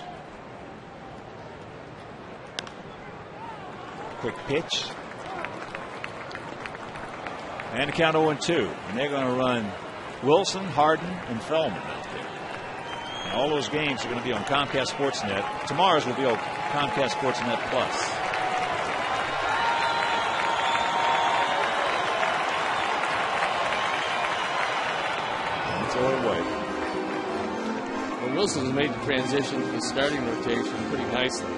Quick pitch. And a count 0-2. And they're going to run Wilson, Harden, and Feldman out there. And all those games are going to be on Comcast Sportsnet. Tomorrow's will be on Comcast Sportsnet Plus. Away. Well, Wilson has made the transition to the starting rotation pretty nicely.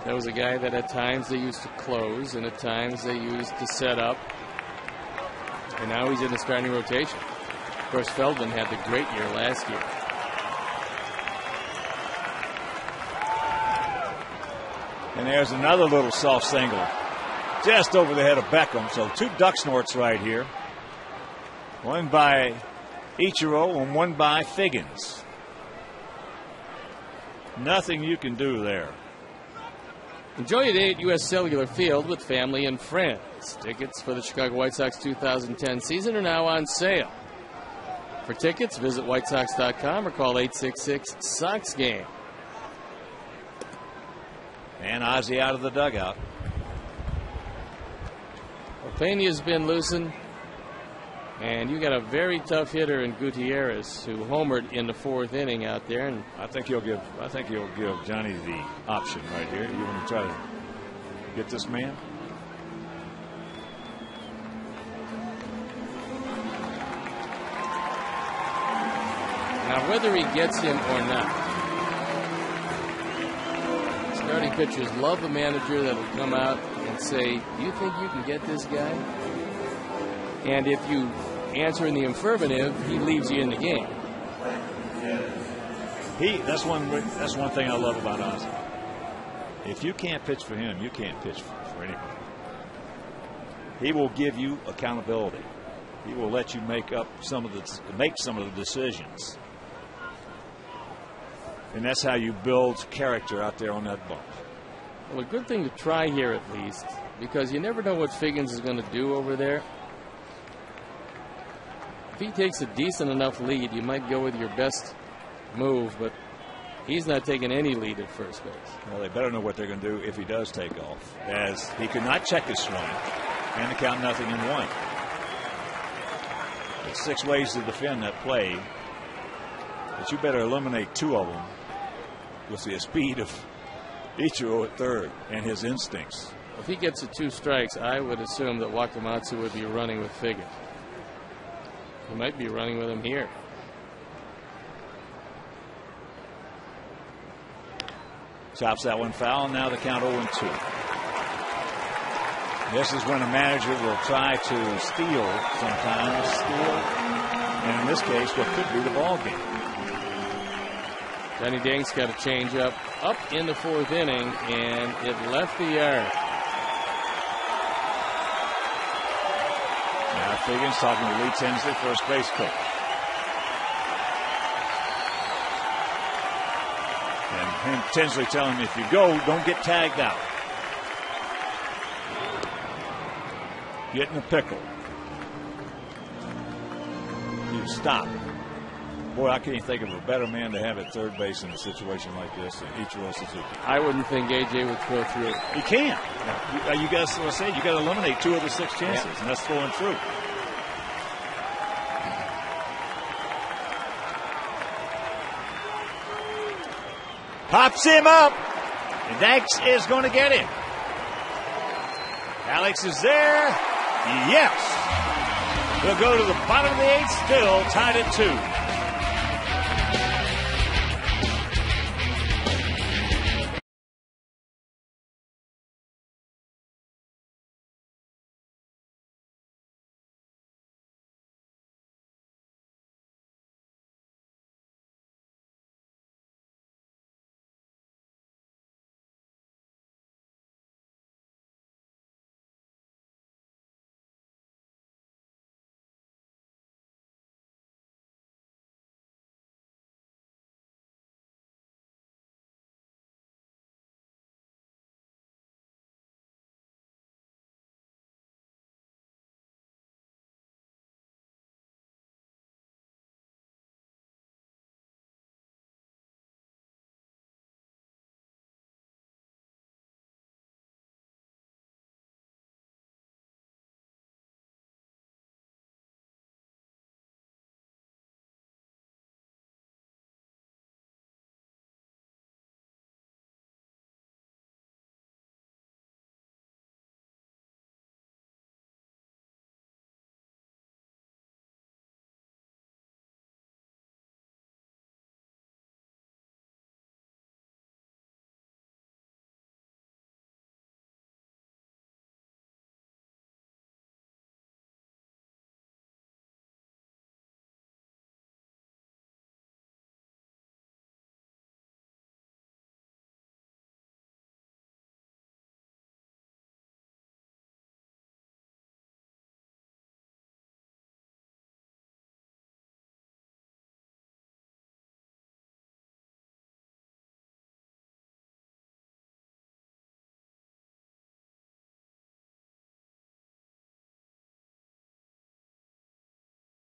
That was a guy that at times they used to close and at times they used to set up. And now he's in the starting rotation. Of course, Feldman had the great year last year. And there's another little soft single just over the head of Beckham. So 2 duck snorts right here. One by Ichiro and one by Figgins. Nothing you can do there. Enjoy your day at U.S. Cellular Field with family and friends. Tickets for the Chicago White Sox 2010 season are now on sale. For tickets, visit whitesox.com or call 866-SOX-GAME. And Ozzie out of the dugout. Well, Peña's been loosened. And you got a very tough hitter in Gutierrez who homered in the 4th inning out there. And I think he'll give Johnny the option right here. You want to try to get this man? Now, whether he gets him or not, starting pitchers love a manager that will come out and say, do you think you can get this guy? And if you answer in the affirmative, he leaves you in the game. That's one thing I love about Ozzie. If you can't pitch for him, you can't pitch for anybody. He will give you accountability. He will let you make some of the decisions. And that's how you build character out there on that bump. Well, a good thing to try here at least, because you never know what Figgins is going to do over there. If he takes a decent enough lead, you might go with your best move, but he's not taking any lead at first base. Well, they better know what they're going to do if he does take off, as he could not check his swing and to count 0-1. There's 6 ways to defend that play, but you better eliminate 2 of them with the speed of Ichiro at third and his instincts. If he gets to 2 strikes, I would assume that Wakamatsu would be running with Figgins. He might be running with him here. Chops that one foul. Now the count 0-2. This is when a manager will try to steal sometimes. And in this case, what could be the ball game. Johnny Dang's got a change up in the 4th inning, and it left the yard. Now Figgins talking to Lee Tinsley, first base coach. And Tinsley telling him, if you go, don't get tagged out. Get in a pickle. You stop. Boy, I can't think of a better man to have at third base in a situation like this than Ichiro Suzuki. I wouldn't think AJ would throw through. He can't. You got to eliminate 2 of the 6 chances, and that's throwing through. Pops him up, and Dax is going to get him. Alex is there. Yes. They'll go to the bottom of the 8th, still tied at 2.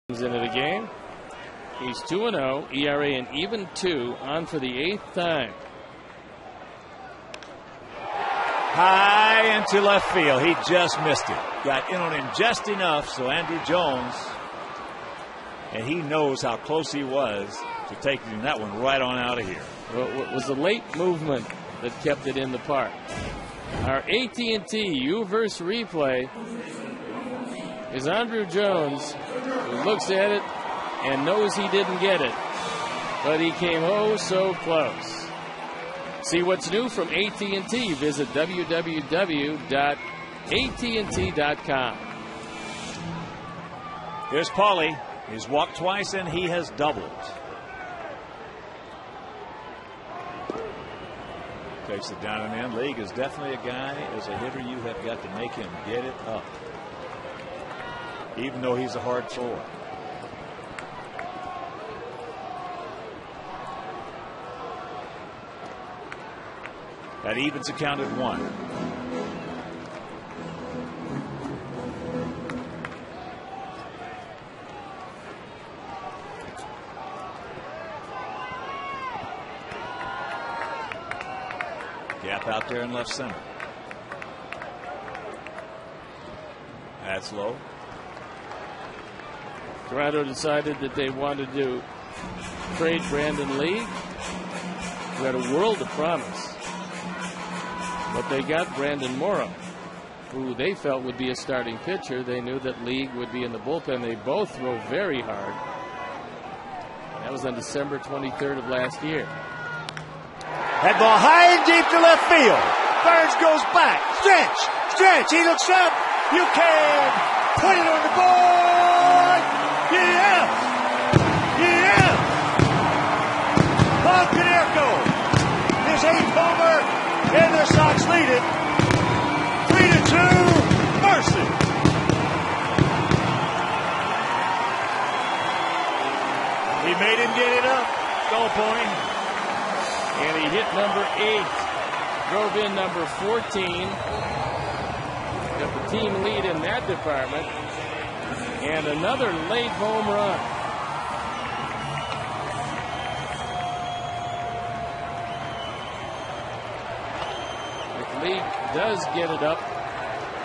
Into the game. He's 2-0, ERA an even 2, on for the 8th time. High into left field. He just missed it. Got in on him just enough so Andrew Jones, and he knows how close he was to taking that one right on out of here. Well, it was the late movement that kept it in the park. Our AT&T U-verse replay is Andrew Jones, who looks at it and knows he didn't get it. but he came oh so close. See what's new from AT&T. Visit www.att.com. Here's Paulie. He's walked twice and he has doubled. Takes it down and in. League is definitely a guy, as a hitter, you have got to make him get it up, even though he's a hard thrower. That evens the count at 1. Gap out there in left center. That's low. Toronto decided that they wanted to trade Brandon League, who had a world of promise. But they got Brandon Morrow, who they felt would be a starting pitcher. They knew that League would be in the bullpen. They both throw very hard. That was on December 23rd of last year. That ball high and deep to left field. Burns goes back. Stretch. He looks up. You can put it on the board. Yeah. Paul Konerko, his 8th homer, and the Sox lead it 3-2. Mercy. He made him get it up. Go, Pony. And he hit number 8, drove in number 14, got the team lead in that department, and another late home run. If League does get it up,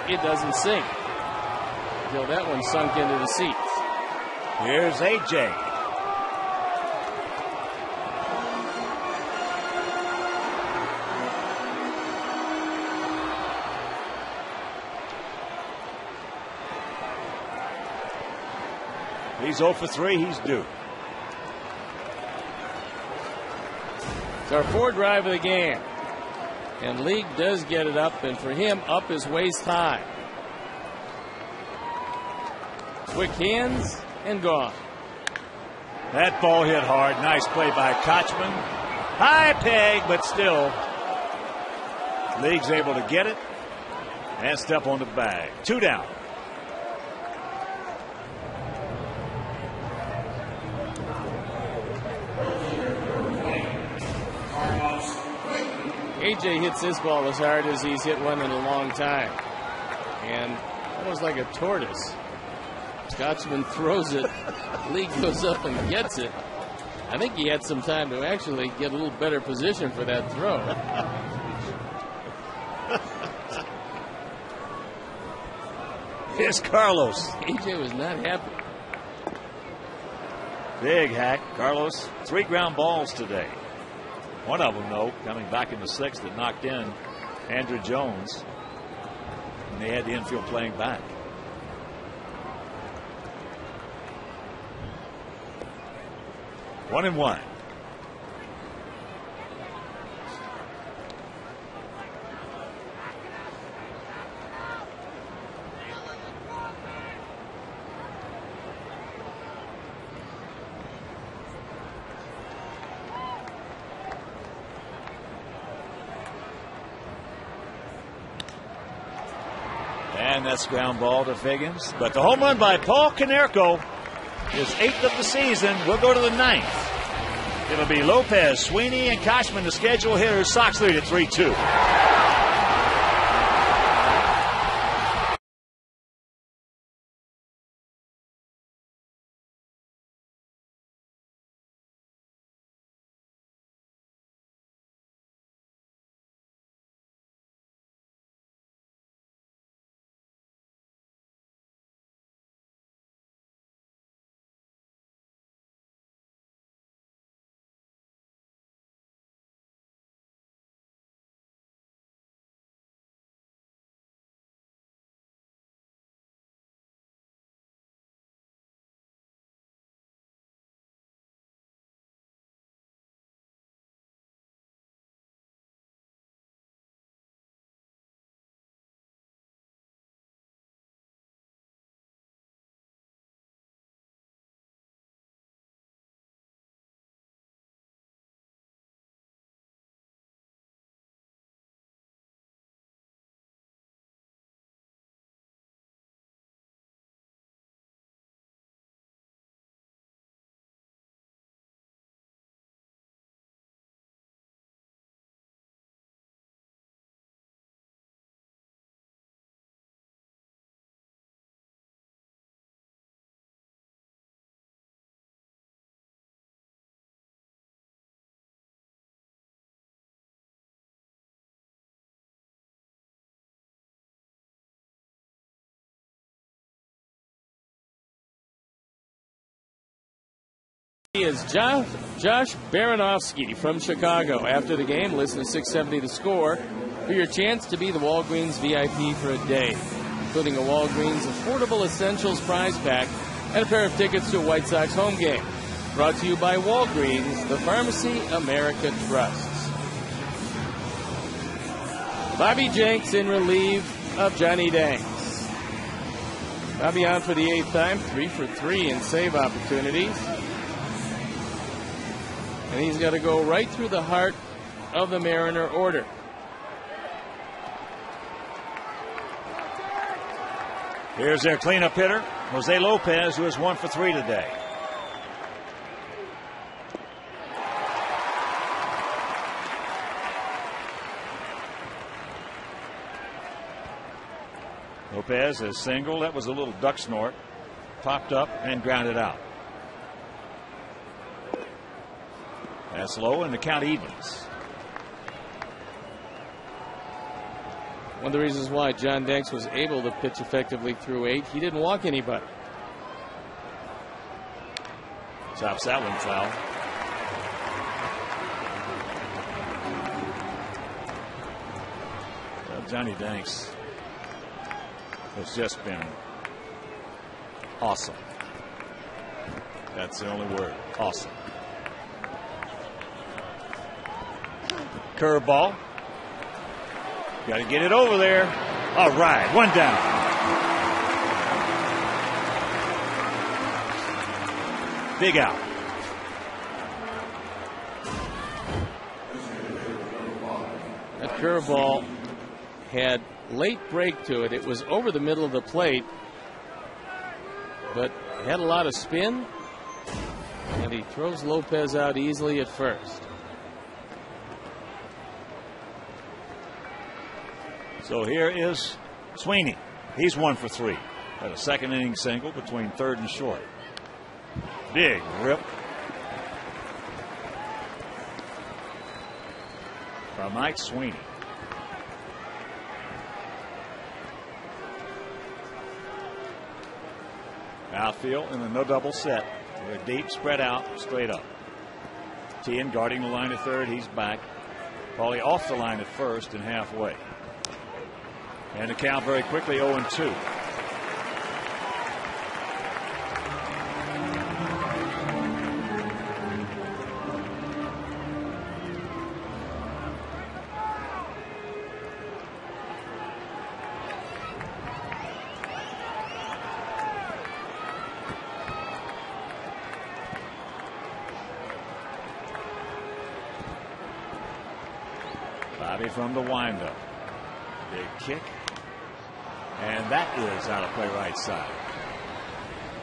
it doesn't sink until that one sunk into the seats. Here's A.J. He's 0 for 3. He's due. It's our 4th drive of the game. And League does get it up, and for him, up is waist high. Quick hands and gone. That ball hit hard. Nice play by Kochman. High peg, but still. League's able to get it and step on the bag. 2 down. AJ hits this ball as hard as he's hit one in a long time. And almost like a tortoise. Scotchman throws it. League goes up and gets it. I think he had some time to actually get a little better position for that throw. Here's Carlos. AJ was not happy. Big hack. Carlos, 3 ground balls today. One of them, though, coming back in the 6th that knocked in Andrew Jones. And they had the infield playing back. One and one. And that's ground ball to Figgins. But the home run by Paul Konerko is 8th of the season. We'll go to the 9th. It'll be Lopez, Sweeney, and Kochman, the schedule hitters. Sox lead at 3-2. Is Josh Baranovsky from Chicago. After the game, listen to 670 The Score for your chance to be the Walgreens VIP for a day, including a Walgreens Affordable Essentials prize pack and a pair of tickets to a White Sox home game. Brought to you by Walgreens, the pharmacy America trusts. Bobby Jenks in relief of Johnny Danks. Bobby on for the 8th time, 3 for 3 in save opportunities. And he's got to go right through the heart of the Mariner order. Here's their cleanup hitter, Jose Lopez, who is 1 for 3 today. Lopez is single. That was a little duck snort. Popped up and grounded out. That's low, and the count evens. One of the reasons why John Danks was able to pitch effectively through 8, he didn't walk anybody. Chops that one foul. Well, Johnny Danks has just been awesome. That's the only word. Awesome. Curveball. Got to get it over there. All right, 1 down. Big out. That curveball had late break to it. It was over the middle of the plate, but had a lot of spin, and he throws Lopez out easily at first. So here is Sweeney. He's 1 for 3. Had a second inning single between third and short. Big rip by Mike Sweeney. Outfield in the no double set. They're deep, spread out, straight up. Tien guarding the line at third. He's back. Paulie off the line at first and halfway. And the count very quickly 0-2. Bobby from the windup. Big kick. And that is out of play right side.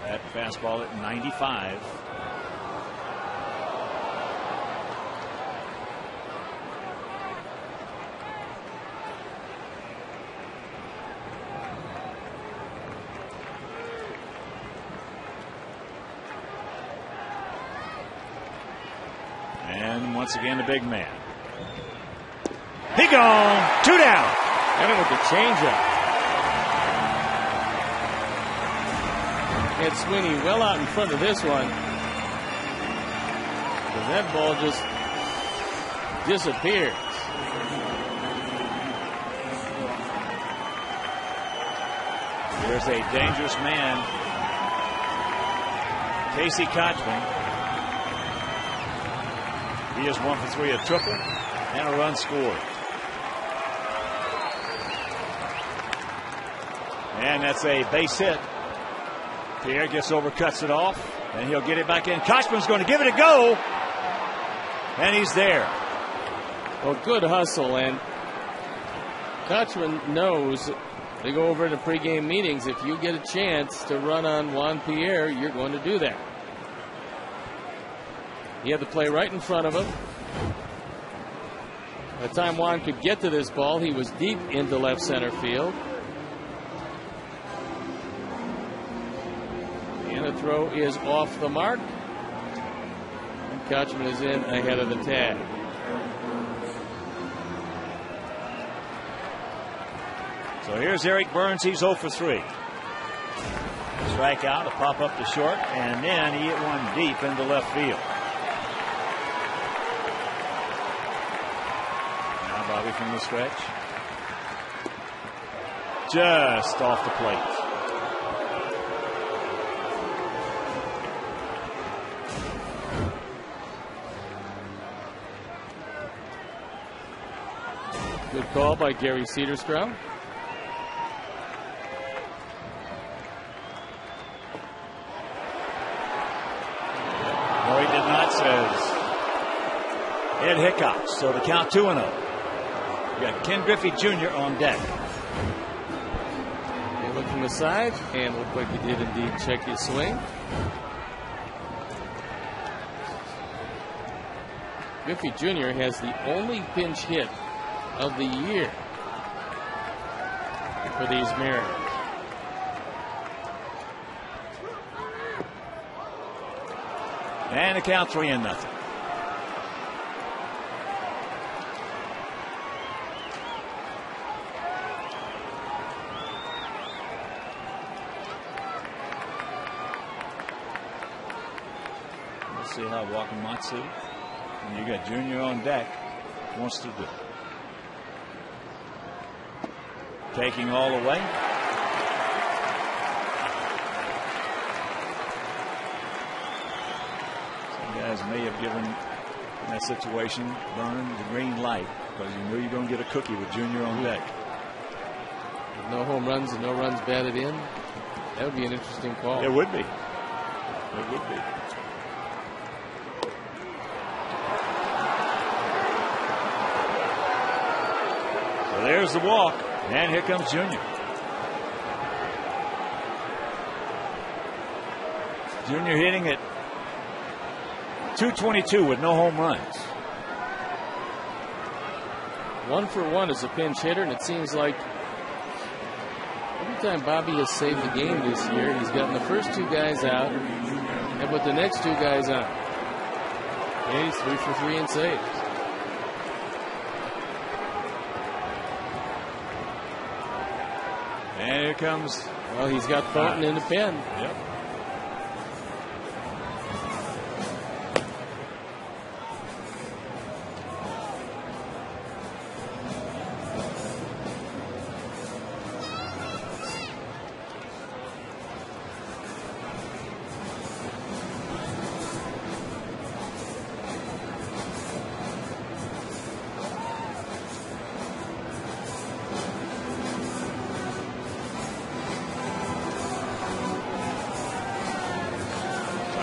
That fastball at 95. And once again, the big man. He gone. 2 down. And it with the changeup. Had Sweeney well out in front of this one. Because that ball just disappears. There's a dangerous man. Casey Kotchman. He is 1 for 3, a triple and a run scored. And that's a base hit. Pierre gets over, cuts it off, and he'll get it back in. Kotchman's going to give it a go, and he's there. Well, good hustle, and Kotchman knows, they go over to pregame meetings, if you get a chance to run on Juan Pierre, you're going to do that. He had the play right in front of him. By the time Juan could get to this ball, he was deep into left center field. And the throw is off the mark. And Kotchman is in ahead of the tag. So here's Eric Burns. He's 0 for 3. Strike out, a pop up to short, and then he hit one deep into left field. Now Bobby from the stretch. Just off the plate. Good call by Gary Cedarstrom. No, he did not, says Ed Hickox. So the count 2-0. We got Ken Griffey Jr. on deck. They look from the side and looked like he did indeed check his swing. Griffey Jr. has the only pinch hit of the year for these Mariners. And the count 3-0. Let's see how Wakamatsu, and you got Junior on deck, wants to do. Taking all the way. Some guys may have given in that situation Vern the green light because you know you're going to get a cookie with Junior on deck. With no home runs and no runs batted in, that would be an interesting call. It would be. It would be. So there's the walk. And here comes Junior. Junior hitting at .222 with no home runs. 1 for 1 as a pinch hitter, and it seems like every time Bobby has saved the game this year, he's gotten the first 2 guys out and put the next 2 guys on. And he's 3 for 3 in saves. And here comes. Well, he's got Thornton in the pen. Yep.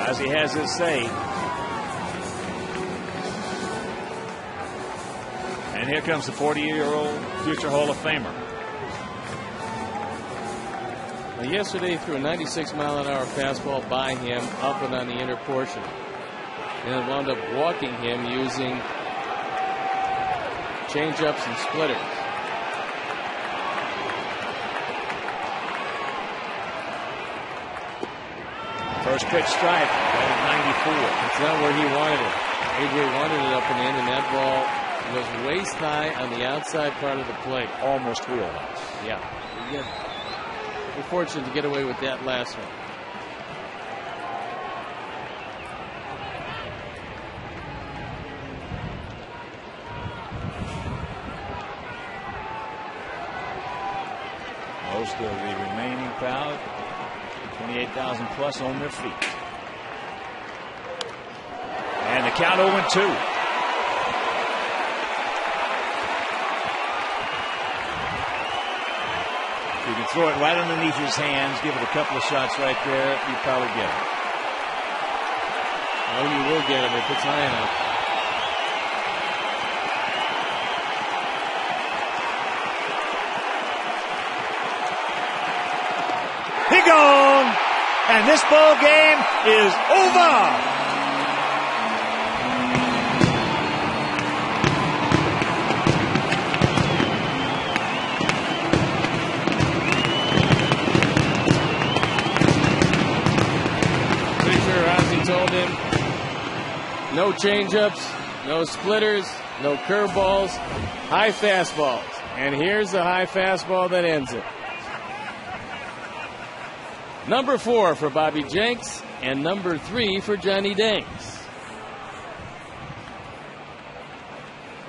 As he has his say. And here comes the 40-year-old future Hall of Famer. Well, yesterday threw a 96-mile-an-hour fastball by him up and on the inner portion. And it wound up walking him using change-ups and splitters. First pitch strike, that is 94. It's not where he wanted it. A.J. wanted it up and in, and that ball was waist high on the outside part of the plate. Almost wheelhouse. Yeah. We're fortunate to get away with that last one. Most of the remaining crowd, 28,000 plus on their feet. And the count 0-2. You can throw it right underneath his hands, give it a couple of shots right there, you probably get it. Oh, you will get it if it's high enough. He gone, and this ball game is over. Pretty sure Ozzie told him no changeups, no splitters, no curveballs, high fastballs. And here's the high fastball that ends it. Number 4 for Bobby Jenks, and number 3 for Johnny Danks.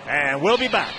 And we'll be back